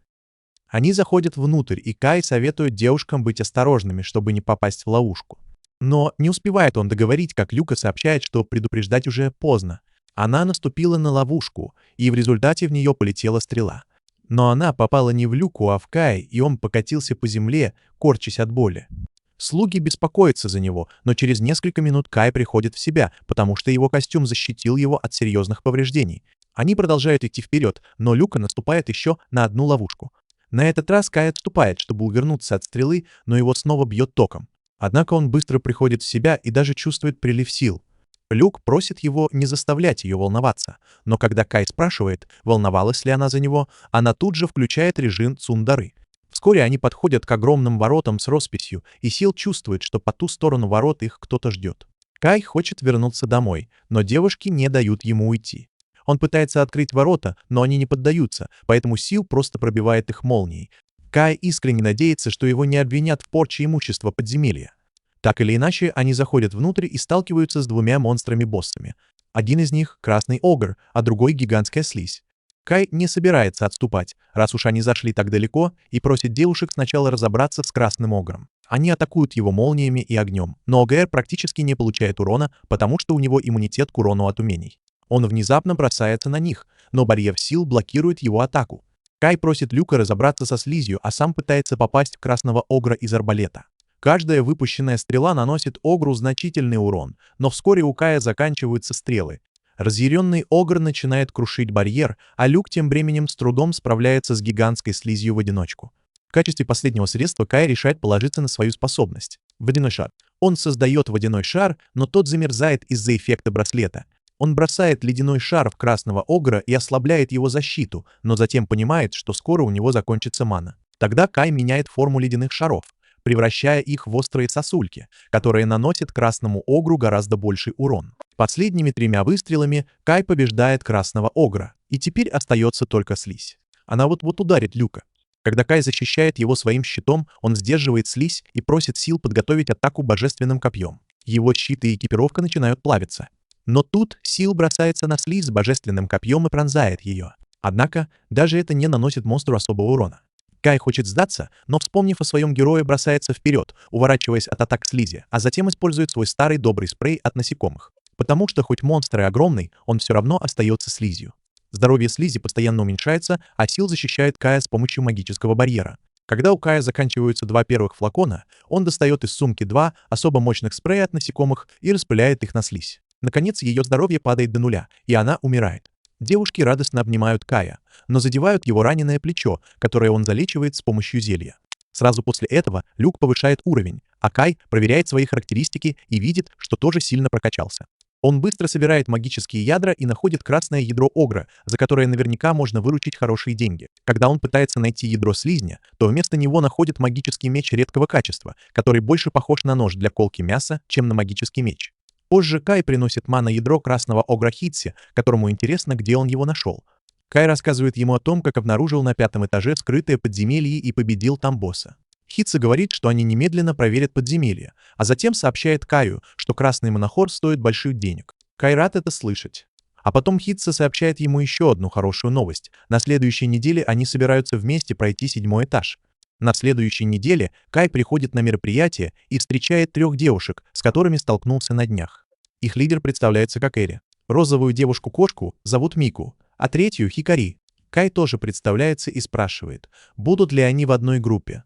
Они заходят внутрь, и Кай советует девушкам быть осторожными, чтобы не попасть в ловушку. Но не успевает он договорить, как Люка сообщает, что предупреждать уже поздно. Она наступила на ловушку, и в результате в нее полетела стрела. Но она попала не в Люку, а в Кай, и он покатился по земле, корчась от боли. Слуги беспокоятся за него, но через несколько минут Кай приходит в себя, потому что его костюм защитил его от серьезных повреждений. Они продолжают идти вперед, но Люка наступает еще на одну ловушку. На этот раз Кай отступает, чтобы увернуться от стрелы, но его снова бьет током. Однако он быстро приходит в себя и даже чувствует прилив сил. Люк просит его не заставлять ее волноваться, но когда Кай спрашивает, волновалась ли она за него, она тут же включает режим цундары. Вскоре они подходят к огромным воротам с росписью, и Сил чувствует, что по ту сторону ворот их кто-то ждет. Кай хочет вернуться домой, но девушки не дают ему уйти. Он пытается открыть ворота, но они не поддаются, поэтому Сил просто пробивает их молнией. Кай искренне надеется, что его не обвинят в порче имущества подземелья. Так или иначе, они заходят внутрь и сталкиваются с двумя монстрами-боссами. Один из них — красный огр, а другой — гигантская слизь. Кай не собирается отступать, раз уж они зашли так далеко, и просит девушек сначала разобраться с красным огром. Они атакуют его молниями и огнем, но ОГР практически не получает урона, потому что у него иммунитет к урону от умений. Он внезапно бросается на них, но барьер сил блокирует его атаку. Кай просит Люка разобраться со слизью, а сам пытается попасть в красного огра из арбалета. Каждая выпущенная стрела наносит огру значительный урон, но вскоре у Кая заканчиваются стрелы. Разъяренный огр начинает крушить барьер, а Люк тем временем с трудом справляется с гигантской слизью в одиночку. В качестве последнего средства Кай решает положиться на свою способность — водяной шар. Он создает водяной шар, но тот замерзает из-за эффекта браслета. Он бросает ледяной шар в красного огра и ослабляет его защиту, но затем понимает, что скоро у него закончится мана. Тогда Кай меняет форму ледяных шаров, превращая их в острые сосульки, которые наносят красному огру гораздо больший урон. Последними 3 выстрелами Кай побеждает красного огра, и теперь остается только слизь. Она вот-вот ударит Люка. Когда Кай защищает его своим щитом, он сдерживает слизь и просит Сил подготовить атаку божественным копьем. Его щит и экипировка начинают плавиться. Но тут Сил бросается на слизь с божественным копьем и пронзает ее. Однако даже это не наносит монстру особого урона. Кай хочет сдаться, но, вспомнив о своем герое, бросается вперед, уворачиваясь от атак слизи, а затем использует свой старый добрый спрей от насекомых. Потому что хоть монстр и огромный, он все равно остается слизью. Здоровье слизи постоянно уменьшается, а Сил защищает Кая с помощью магического барьера. Когда у Кая заканчиваются 2 первых флакона, он достает из сумки 2 особо мощных спрея от насекомых и распыляет их на слизь. Наконец, ее здоровье падает до 0, и она умирает. Девушки радостно обнимают Кая, но задевают его раненое плечо, которое он залечивает с помощью зелья. Сразу после этого Люк повышает уровень, а Кай проверяет свои характеристики и видит, что тоже сильно прокачался. Он быстро собирает магические ядра и находит красное ядро огра, за которое наверняка можно выручить хорошие деньги. Когда он пытается найти ядро слизня, то вместо него находит магический меч редкого качества, который больше похож на нож для колки мяса, чем на магический меч. Позже Кай приносит мана-ядро красного огра Хитси, которому интересно, где он его нашел. Кай рассказывает ему о том, как обнаружил на 5-м этаже скрытое подземелье и победил там босса. Хитси говорит, что они немедленно проверят подземелье, а затем сообщает Каю, что красный монохор стоит больших денег. Кай рад это слышать. А потом Хитси сообщает ему еще одну хорошую новость. На следующей неделе они собираются вместе пройти 7-й этаж. На следующей неделе Кай приходит на мероприятие и встречает 3 девушек, с которыми столкнулся на днях. Их лидер представляется как Эри. Розовую девушку-кошку зовут Мику, а третью — Хикари. Кай тоже представляется и спрашивает, будут ли они в одной группе.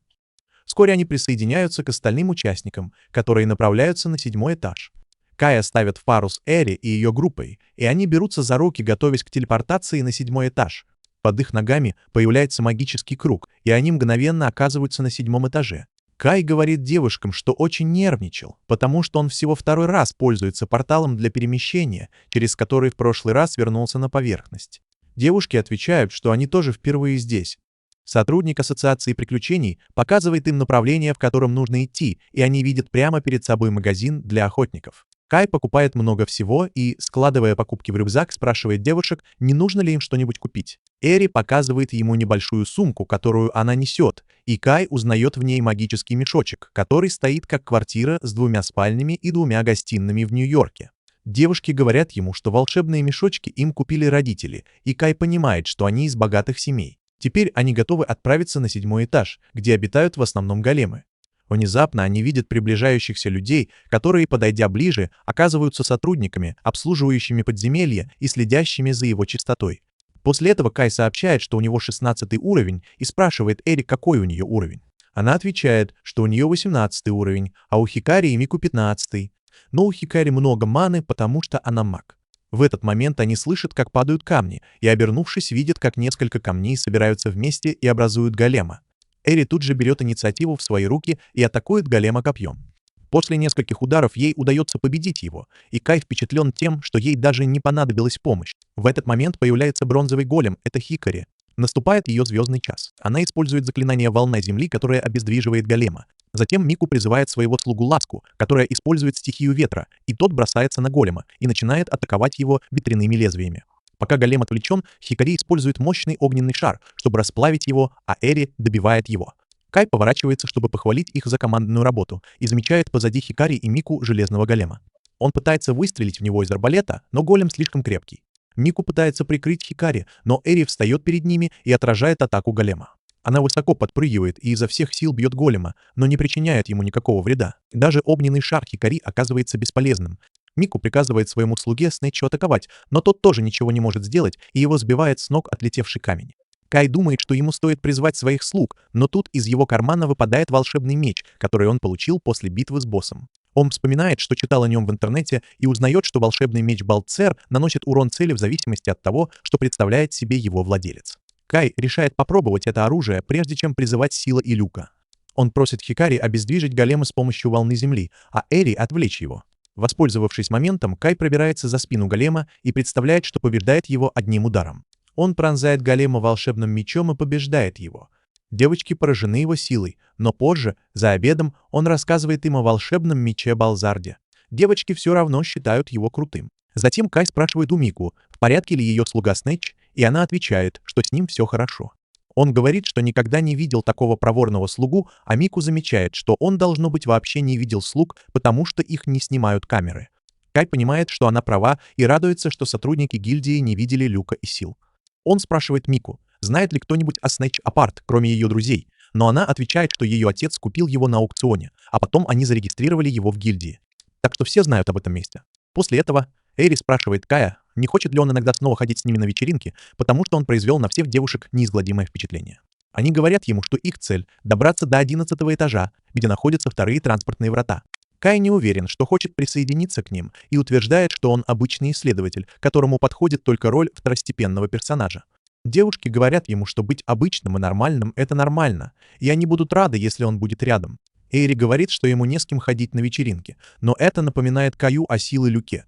Вскоре они присоединяются к остальным участникам, которые направляются на 7-й этаж. Кая ставят в пару с Эри и ее группой, и они берутся за руки, готовясь к телепортации на 7-й этаж. Под их ногами появляется магический круг, и они мгновенно оказываются на 7-м этаже. Кай говорит девушкам, что очень нервничал, потому что он всего 2-й раз пользуется порталом для перемещения, через который в прошлый раз вернулся на поверхность. Девушки отвечают, что они тоже впервые здесь. Сотрудник Ассоциации приключений показывает им направление, в котором нужно идти, и они видят прямо перед собой магазин для охотников. Кай покупает много всего и, складывая покупки в рюкзак, спрашивает девушек, не нужно ли им что-нибудь купить. Эри показывает ему небольшую сумку, которую она несет, и Кай узнает в ней магический мешочек, который стоит как квартира с 2 спальнями и 2 гостиными в Нью-Йорке. Девушки говорят ему, что волшебные мешочки им купили родители, и Кай понимает, что они из богатых семей. Теперь они готовы отправиться на 7-й этаж, где обитают в основном големы. Внезапно они видят приближающихся людей, которые, подойдя ближе, оказываются сотрудниками, обслуживающими подземелье и следящими за его чистотой. После этого Кай сообщает, что у него 16-й уровень, и спрашивает Эри, какой у нее уровень. Она отвечает, что у нее 18-й уровень, а у Хикари и Мику 15-й. Но у Хикари много маны, потому что она маг. В этот момент они слышат, как падают камни, и, обернувшись, видят, как несколько камней собираются вместе и образуют голема. Эри тут же берет инициативу в свои руки и атакует голема копьем. После нескольких ударов ей удается победить его, и Кай впечатлен тем, что ей даже не понадобилась помощь. В этот момент появляется бронзовый голем, это Хикари. Наступает ее звездный час. Она использует заклинание «Волна земли», которое обездвиживает голема. Затем Мику призывает своего слугу Ласку, которая использует стихию ветра, и тот бросается на голема и начинает атаковать его ветряными лезвиями. Пока голем отвлечен, Хикари использует мощный огненный шар, чтобы расплавить его, а Эри добивает его. Кай поворачивается, чтобы похвалить их за командную работу, и замечает позади Хикари и Мику железного голема. Он пытается выстрелить в него из арбалета, но голем слишком крепкий. Мику пытается прикрыть Хикари, но Эри встает перед ними и отражает атаку голема. Она высоко подпрыгивает и изо всех сил бьет голема, но не причиняет ему никакого вреда. Даже огненный шар Хикари оказывается бесполезным. Мику приказывает своему слуге Снетчу атаковать, но тот тоже ничего не может сделать, и его сбивает с ног отлетевший камень. Кай думает, что ему стоит призвать своих слуг, но тут из его кармана выпадает волшебный меч, который он получил после битвы с боссом. Он вспоминает, что читал о нем в интернете, и узнает, что волшебный меч Балцер наносит урон цели в зависимости от того, что представляет себе его владелец. Кай решает попробовать это оружие, прежде чем призывать Сила и Люка. Он просит Хикари обездвижить голема с помощью волны земли, а Эри отвлечь его. Воспользовавшись моментом, Кай пробирается за спину голема и представляет, что побеждает его одним ударом. Он пронзает голема волшебным мечом и побеждает его. Девочки поражены его силой, но позже, за обедом, он рассказывает им о волшебном мече Балзарде. Девочки все равно считают его крутым. Затем Кай спрашивает у Мику, в порядке ли ее слуга Снетч, и она отвечает, что с ним все хорошо. Он говорит, что никогда не видел такого проворного слугу, а Мику замечает, что он, должно быть, вообще не видел слуг, потому что их не снимают камеры. Кай понимает, что она права, и радуется, что сотрудники гильдии не видели Люка и Сил. Он спрашивает Мику, знает ли кто-нибудь о Снетч Апарт, кроме ее друзей, но она отвечает, что ее отец купил его на аукционе, а потом они зарегистрировали его в гильдии. Так что все знают об этом месте. После этого Эри спрашивает Кая, не хочет ли он иногда снова ходить с ними на вечеринки, потому что он произвел на всех девушек неизгладимое впечатление. Они говорят ему, что их цель — добраться до 11-го этажа, где находятся 2-е транспортные врата. Кай не уверен, что хочет присоединиться к ним, и утверждает, что он обычный исследователь, которому подходит только роль второстепенного персонажа. Девушки говорят ему, что быть обычным и нормальным — это нормально, и они будут рады, если он будет рядом. Эри говорит, что ему не с кем ходить на вечеринки, но это напоминает Каю о Силе Люке.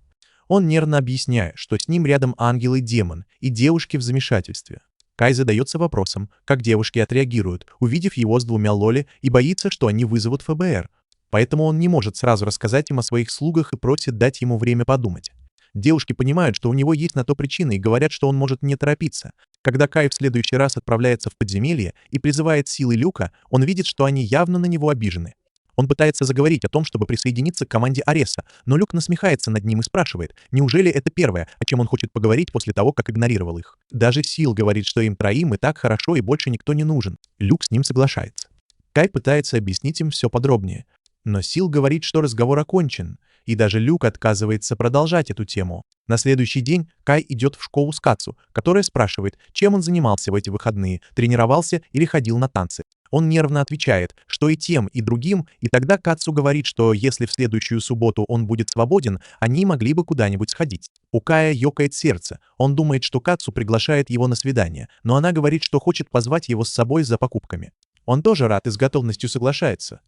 Он нервно объясняет, что с ним рядом ангел и демон, и девушки в замешательстве. Кай задается вопросом, как девушки отреагируют, увидев его с 2 лоли, и боится, что они вызовут ФБР. Поэтому он не может сразу рассказать им о своих слугах и просит дать ему время подумать. Девушки понимают, что у него есть на то причины, и говорят, что он может не торопиться. Когда Кай в следующий раз отправляется в подземелье и призывает силы Люка, он видит, что они явно на него обижены. Он пытается заговорить о том, чтобы присоединиться к команде Ареса, но Люк насмехается над ним и спрашивает, неужели это первое, о чем он хочет поговорить после того, как игнорировал их. Даже Сил говорит, что им 3 и так хорошо и больше никто не нужен. Люк с ним соглашается. Кай пытается объяснить им все подробнее, но Сил говорит, что разговор окончен, и даже Люк отказывается продолжать эту тему. На следующий день Кай идет в школу с Кацу, которая спрашивает, чем он занимался в эти выходные, тренировался или ходил на танцы. Он нервно отвечает, что и тем, и другим, и тогда Кацу говорит, что если в следующую субботу он будет свободен, они могли бы куда-нибудь сходить. У Кая ёкает сердце. Он думает, что Кацу приглашает его на свидание, но она говорит, что хочет позвать его с собой за покупками. Он тоже рад и с готовностью соглашается.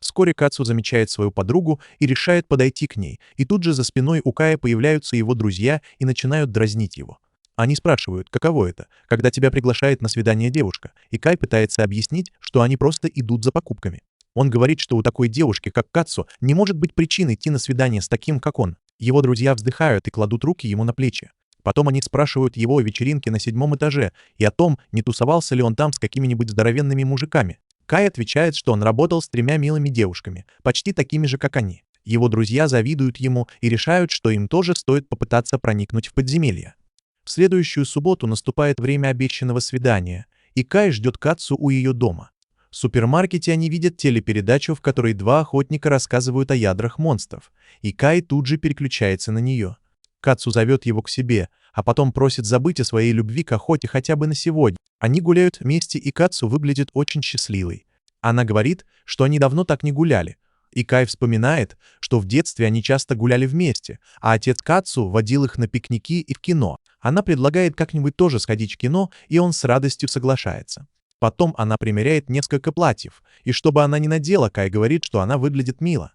Вскоре Кацу замечает свою подругу и решает подойти к ней, и тут же за спиной у Кая появляются его друзья и начинают дразнить его. Они спрашивают, каково это, когда тебя приглашает на свидание девушка, и Кай пытается объяснить, что они просто идут за покупками. Он говорит, что у такой девушки, как Кацу, не может быть причин идти на свидание с таким, как он. Его друзья вздыхают и кладут руки ему на плечи. Потом они спрашивают его о вечеринке на 7-м этаже и о том, не тусовался ли он там с какими-нибудь здоровенными мужиками. Кай отвечает, что он работал с 3 милыми девушками, почти такими же, как они. Его друзья завидуют ему и решают, что им тоже стоит попытаться проникнуть в подземелье. В следующую субботу наступает время обещанного свидания, и Кай ждет Кацу у ее дома. В супермаркете они видят телепередачу, в которой 2 охотника рассказывают о ядрах монстров, и Кай тут же переключается на нее. Кацу зовет его к себе, а потом просит забыть о своей любви к охоте хотя бы на сегодня. Они гуляют вместе, и Кацу выглядит очень счастливой. Она говорит, что они давно так не гуляли. И Кай вспоминает, что в детстве они часто гуляли вместе, а отец Кацу водил их на пикники и в кино. Она предлагает как-нибудь тоже сходить в кино, и он с радостью соглашается. Потом она примеряет несколько платьев, и чтобы она не надела, Кай говорит, что она выглядит мило.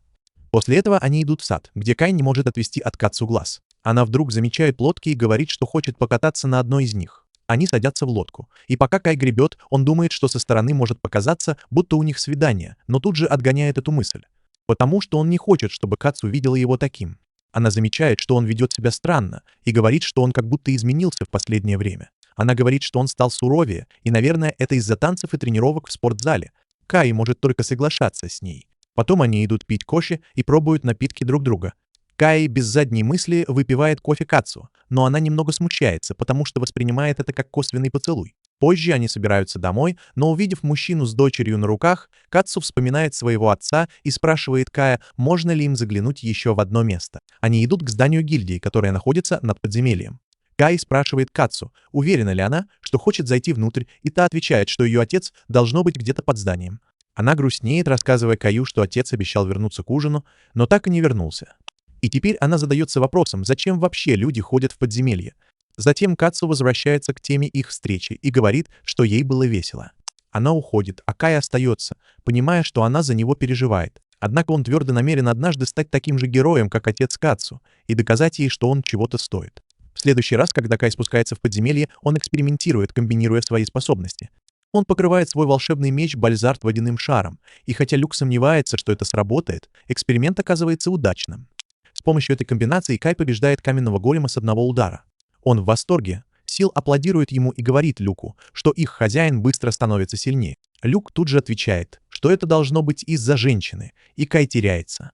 После этого они идут в сад, где Кай не может отвести от Кацу глаз. Она вдруг замечает лодки и говорит, что хочет покататься на одной из них. Они садятся в лодку, и пока Кай гребет, он думает, что со стороны может показаться, будто у них свидание, но тут же отгоняет эту мысль. Потому что он не хочет, чтобы Кацу видела его таким. Она замечает, что он ведет себя странно, и говорит, что он как будто изменился в последнее время. Она говорит, что он стал суровее, и, наверное, это из-за танцев и тренировок в спортзале. Кай может только соглашаться с ней. Потом они идут пить кофе и пробуют напитки друг друга. Кай без задней мысли выпивает кофе Кацу, но она немного смущается, потому что воспринимает это как косвенный поцелуй. Позже они собираются домой, но увидев мужчину с дочерью на руках, Кацу вспоминает своего отца и спрашивает Кая, можно ли им заглянуть еще в одно место. Они идут к зданию гильдии, которое находится над подземельем. Кай спрашивает Кацу, уверена ли она, что хочет зайти внутрь, и та отвечает, что ее отец должно быть где-то под зданием. Она грустнеет, рассказывая Каю, что отец обещал вернуться к ужину, но так и не вернулся. И теперь она задается вопросом, зачем вообще люди ходят в подземелье. Затем Кацу возвращается к теме их встречи и говорит, что ей было весело. Она уходит, а Кай остается, понимая, что она за него переживает. Однако он твердо намерен однажды стать таким же героем, как отец Кацу, и доказать ей, что он чего-то стоит. В следующий раз, когда Кай спускается в подземелье, он экспериментирует, комбинируя свои способности. Он покрывает свой волшебный меч Бальзард водяным шаром, и хотя Люк сомневается, что это сработает, эксперимент оказывается удачным. С помощью этой комбинации Кай побеждает каменного голема с одного удара. Он в восторге. Сил аплодирует ему и говорит Люку, что их хозяин быстро становится сильнее. Люк тут же отвечает, что это должно быть из-за женщины, и Кай теряется.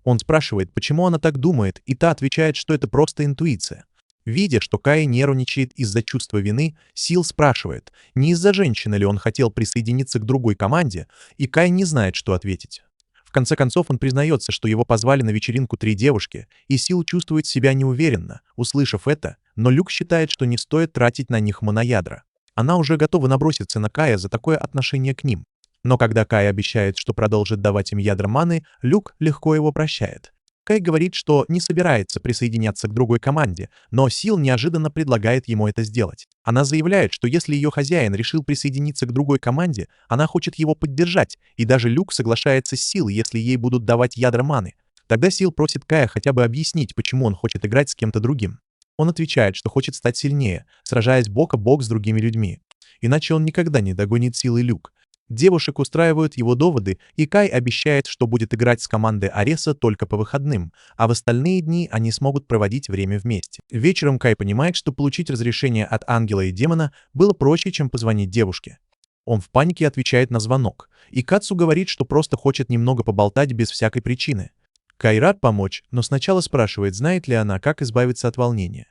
Он спрашивает, почему она так думает, и та отвечает, что это просто интуиция. Видя, что Кай нервничает из-за чувства вины, Сил спрашивает, не из-за женщины ли он хотел присоединиться к другой команде, и Кай не знает, что ответить. В конце концов он признается, что его позвали на вечеринку 3 девушки, и Сил чувствует себя неуверенно, услышав это, но Люк считает, что не стоит тратить на них моноядра. Она уже готова наброситься на Кая за такое отношение к ним. Но когда Кай обещает, что продолжит давать им ядра маны, Люк легко его прощает. Кай говорит, что не собирается присоединяться к другой команде, но Сил неожиданно предлагает ему это сделать. Она заявляет, что если ее хозяин решил присоединиться к другой команде, она хочет его поддержать, и даже Люк соглашается с Сил, если ей будут давать ядра маны. Тогда Сил просит Кая хотя бы объяснить, почему он хочет играть с кем-то другим. Он отвечает, что хочет стать сильнее, сражаясь бок о бок с другими людьми. Иначе он никогда не догонит Сил и Люк. Девушек устраивают его доводы, и Кай обещает, что будет играть с командой Ареса только по выходным, а в остальные дни они смогут проводить время вместе. Вечером Кай понимает, что получить разрешение от ангела и демона было проще, чем позвонить девушке. Он в панике отвечает на звонок, и Кацу говорит, что просто хочет немного поболтать без всякой причины. Кай рад помочь, но сначала спрашивает, знает ли она, как избавиться от волнения.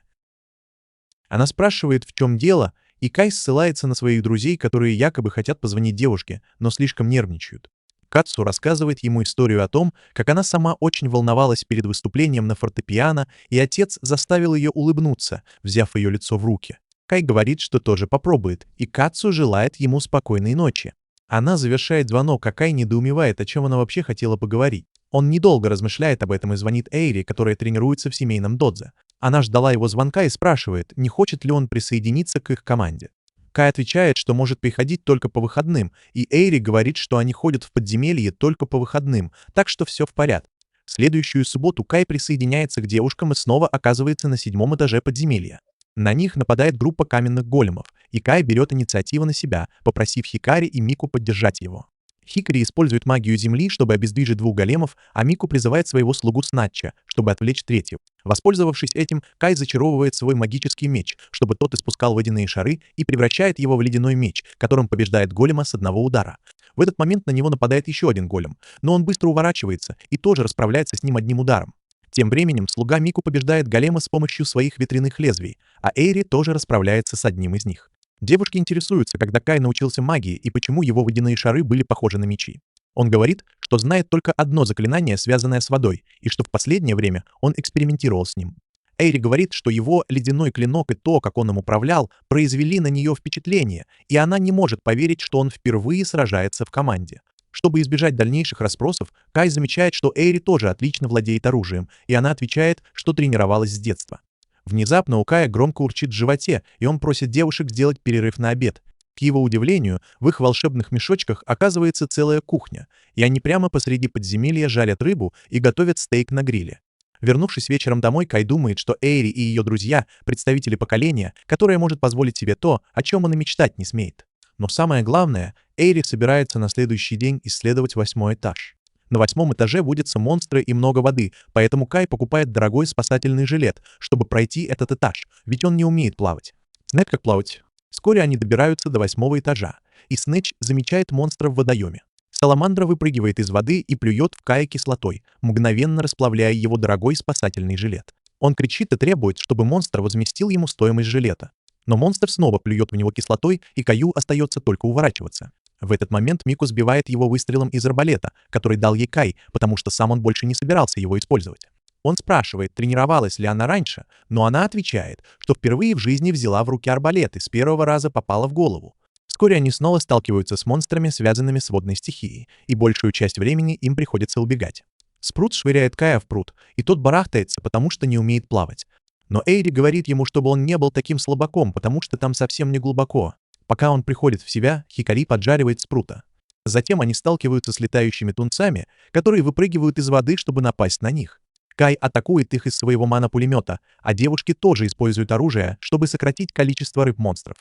Она спрашивает, в чем дело, И Кай ссылается на своих друзей, которые якобы хотят позвонить девушке, но слишком нервничают. Кацу рассказывает ему историю о том, как она сама очень волновалась перед выступлением на фортепиано, и отец заставил ее улыбнуться, взяв ее лицо в руки. Кай говорит, что тоже попробует, и Кацу желает ему спокойной ночи. Она завершает звонок, а Кай недоумевает, о чем она вообще хотела поговорить. Он недолго размышляет об этом и звонит Эйри, которая тренируется в семейном додзе. Она ждала его звонка и спрашивает, не хочет ли он присоединиться к их команде. Кай отвечает, что может приходить только по выходным, и Эйри говорит, что они ходят в подземелье только по выходным, так что все в порядке. В следующую субботу Кай присоединяется к девушкам и снова оказывается на 7-м этаже подземелья. На них нападает группа каменных големов, и Кай берет инициативу на себя, попросив Хикари и Мику поддержать его. Хикари использует магию земли, чтобы обездвижить 2 големов, а Мику призывает своего слугу Снатча, чтобы отвлечь третьего. Воспользовавшись этим, Кай зачаровывает свой магический меч, чтобы тот испускал водяные шары, и превращает его в ледяной меч, которым побеждает голема с одного удара. В этот момент на него нападает еще один голем, но он быстро уворачивается и тоже расправляется с ним одним ударом. Тем временем слуга Мику побеждает голема с помощью своих ветряных лезвий, а Эйри тоже расправляется с одним из них. Девушки интересуются, когда Кай научился магии и почему его водяные шары были похожи на мечи. Он говорит, что знает только одно заклинание, связанное с водой, и что в последнее время он экспериментировал с ним. Эйри говорит, что его ледяной клинок и то, как он им управлял, произвели на нее впечатление, и она не может поверить, что он впервые сражается в команде. Чтобы избежать дальнейших расспросов, Кай замечает, что Эйри тоже отлично владеет оружием, и она отвечает, что тренировалась с детства. Внезапно у Кая громко урчит в животе, и он просит девушек сделать перерыв на обед. К его удивлению, в их волшебных мешочках оказывается целая кухня, и они прямо посреди подземелья жарят рыбу и готовят стейк на гриле. Вернувшись вечером домой, Кай думает, что Эйри и ее друзья – представители поколения, которое может позволить себе то, о чем он и мечтать не смеет. Но самое главное, Эйри собирается на следующий день исследовать 8-й этаж. На 8-м этаже водятся монстры и много воды, поэтому Кай покупает дорогой спасательный жилет, чтобы пройти этот этаж, ведь он не умеет плавать. Знает, как плавать. Вскоре они добираются до 8-го этажа, и Снэч замечает монстра в водоеме. Саламандра выпрыгивает из воды и плюет в Кая кислотой, мгновенно расплавляя его дорогой спасательный жилет. Он кричит и требует, чтобы монстр возместил ему стоимость жилета. Но монстр снова плюет в него кислотой, и Каю остается только уворачиваться. В этот момент Мику сбивает его выстрелом из арбалета, который дал ей Кай, потому что сам он больше не собирался его использовать. Он спрашивает, тренировалась ли она раньше, но она отвечает, что впервые в жизни взяла в руки арбалет и с первого раза попала в голову. Вскоре они снова сталкиваются с монстрами, связанными с водной стихией, и большую часть времени им приходится убегать. Спрут швыряет Кая в пруд, и тот барахтается, потому что не умеет плавать. Но Эйри говорит ему, чтобы он не был таким слабаком, потому что там совсем не глубоко. Пока он приходит в себя, Хикари поджаривает Спрута. Затем они сталкиваются с летающими тунцами, которые выпрыгивают из воды, чтобы напасть на них. Кай атакует их из своего мана-пулемета, а девушки тоже используют оружие, чтобы сократить количество рыб-монстров.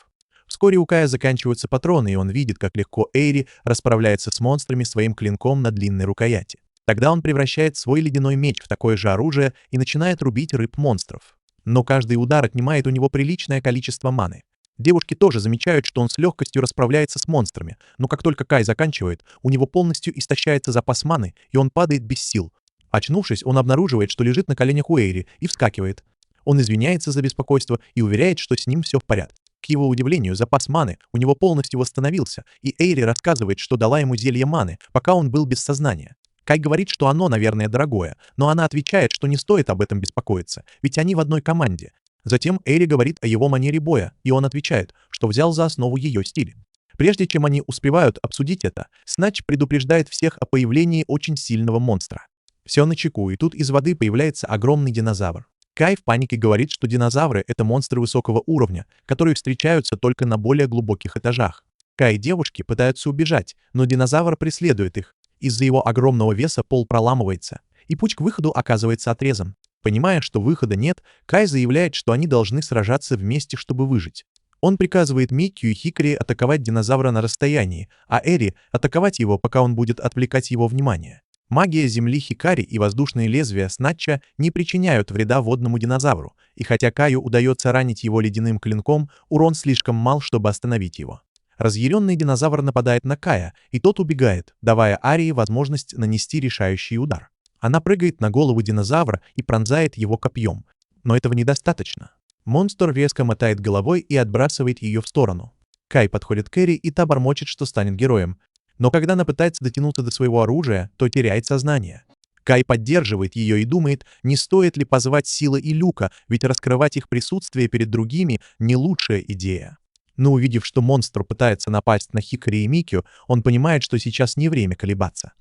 Вскоре у Кая заканчиваются патроны, и он видит, как легко Эйри расправляется с монстрами своим клинком на длинной рукояти. Тогда он превращает свой ледяной меч в такое же оружие и начинает рубить рыб-монстров. Но каждый удар отнимает у него приличное количество маны. Девушки тоже замечают, что он с легкостью расправляется с монстрами, но как только Кай заканчивает, у него полностью истощается запас маны, и он падает без сил. Очнувшись, он обнаруживает, что лежит на коленях у Эйри, и вскакивает. Он извиняется за беспокойство и уверяет, что с ним все в порядке. К его удивлению, запас маны у него полностью восстановился, и Эйри рассказывает, что дала ему зелье маны, пока он был без сознания. Кай говорит, что оно, наверное, дорогое, но она отвечает, что не стоит об этом беспокоиться, ведь они в одной команде. Затем Эйри говорит о его манере боя, и он отвечает, что взял за основу ее стиль. Прежде чем они успевают обсудить это, Снатч предупреждает всех о появлении очень сильного монстра. Все начеку, и тут из воды появляется огромный динозавр. Кай в панике говорит, что динозавры — это монстры высокого уровня, которые встречаются только на более глубоких этажах. Кай и девушки пытаются убежать, но динозавр преследует их. Из-за его огромного веса пол проламывается, и путь к выходу оказывается отрезан. Понимая, что выхода нет, Кай заявляет, что они должны сражаться вместе, чтобы выжить. Он приказывает Микью и Хикари атаковать динозавра на расстоянии, а Эри атаковать его, пока он будет отвлекать его внимание. Магия земли Хикари и воздушные лезвия Снатча не причиняют вреда водному динозавру, и хотя Каю удается ранить его ледяным клинком, урон слишком мал, чтобы остановить его. Разъяренный динозавр нападает на Кая, и тот убегает, давая Арии возможность нанести решающий удар. Она прыгает на голову динозавра и пронзает его копьем. Но этого недостаточно. Монстр резко мотает головой и отбрасывает ее в сторону. Кай подходит к Эри, и та бормочет, что станет героем. Но когда она пытается дотянуться до своего оружия, то теряет сознание. Кай поддерживает ее и думает, не стоит ли позвать Сила и Люка, ведь раскрывать их присутствие перед другими – не лучшая идея. Но увидев, что монстр пытается напасть на Хикари и Микью, он понимает, что сейчас не время колебаться.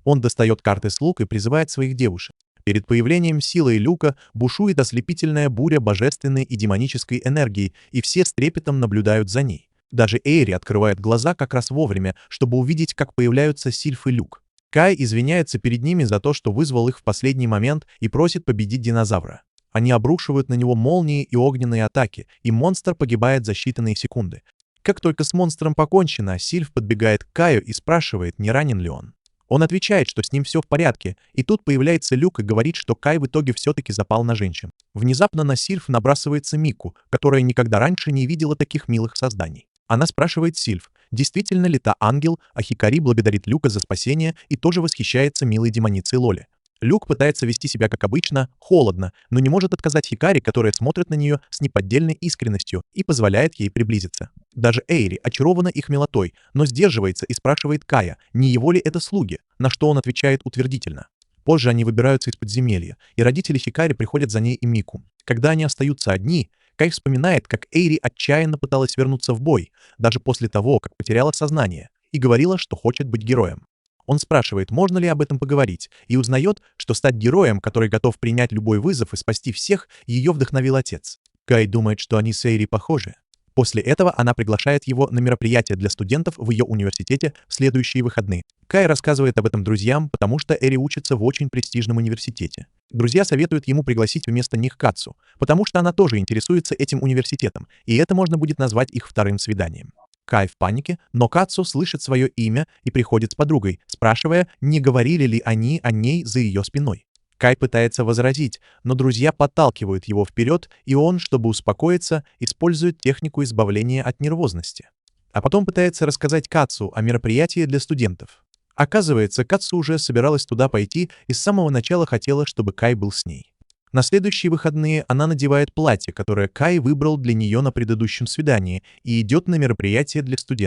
Он достает карты слуг и призывает своих девушек. Перед появлением Силы и Люка бушует ослепительная буря божественной и демонической энергии, и все с трепетом наблюдают за ней. Даже Эйри открывает глаза как раз вовремя, чтобы увидеть, как появляются Сильф и Люк. Кай извиняется перед ними за то, что вызвал их в последний момент, и просит победить динозавра. Они обрушивают на него молнии и огненные атаки, и монстр погибает за считанные секунды. Как только с монстром покончено, Сильф подбегает к Каю и спрашивает, не ранен ли он. Он отвечает, что с ним все в порядке, и тут появляется Люк и говорит, что Кай в итоге все-таки запал на женщин. Внезапно на Сильф набрасывается Мику, которая никогда раньше не видела таких милых созданий. Она спрашивает Сильф, действительно ли та ангел, а Хикари благодарит Люка за спасение и тоже восхищается милой демоницей Лоли. Люк пытается вести себя как обычно, холодно, но не может отказать Хикари, которая смотрит на нее с неподдельной искренностью и позволяет ей приблизиться. Даже Эйри очарована их милотой, но сдерживается и спрашивает Кая, не его ли это слуги, на что он отвечает утвердительно. Позже они выбираются из подземелья, и родители Хикари приходят за ней и Мику. Когда они остаются одни, Кай вспоминает, как Эйри отчаянно пыталась вернуться в бой, даже после того, как потеряла сознание, и говорила, что хочет быть героем. Он спрашивает, можно ли об этом поговорить, и узнает, что стать героем, который готов принять любой вызов и спасти всех, ее вдохновил отец. Кай думает, что они с Эйри похожи. После этого она приглашает его на мероприятие для студентов в ее университете в следующие выходные. Кай рассказывает об этом друзьям, потому что Эри учится в очень престижном университете. Друзья советуют ему пригласить вместо них Кацу, потому что она тоже интересуется этим университетом, и это можно будет назвать их вторым свиданием. Кай в панике, но Кацу слышит свое имя и приходит с подругой, спрашивая, не говорили ли они о ней за ее спиной. Кай пытается возразить, но друзья подталкивают его вперед, и он, чтобы успокоиться, использует технику избавления от нервозности. А потом пытается рассказать Кацу о мероприятии для студентов. Оказывается, Кацу уже собиралась туда пойти и с самого начала хотела, чтобы Кай был с ней. На следующие выходные она надевает платье, которое Кай выбрал для нее на предыдущем свидании, и идет на мероприятие для студентов.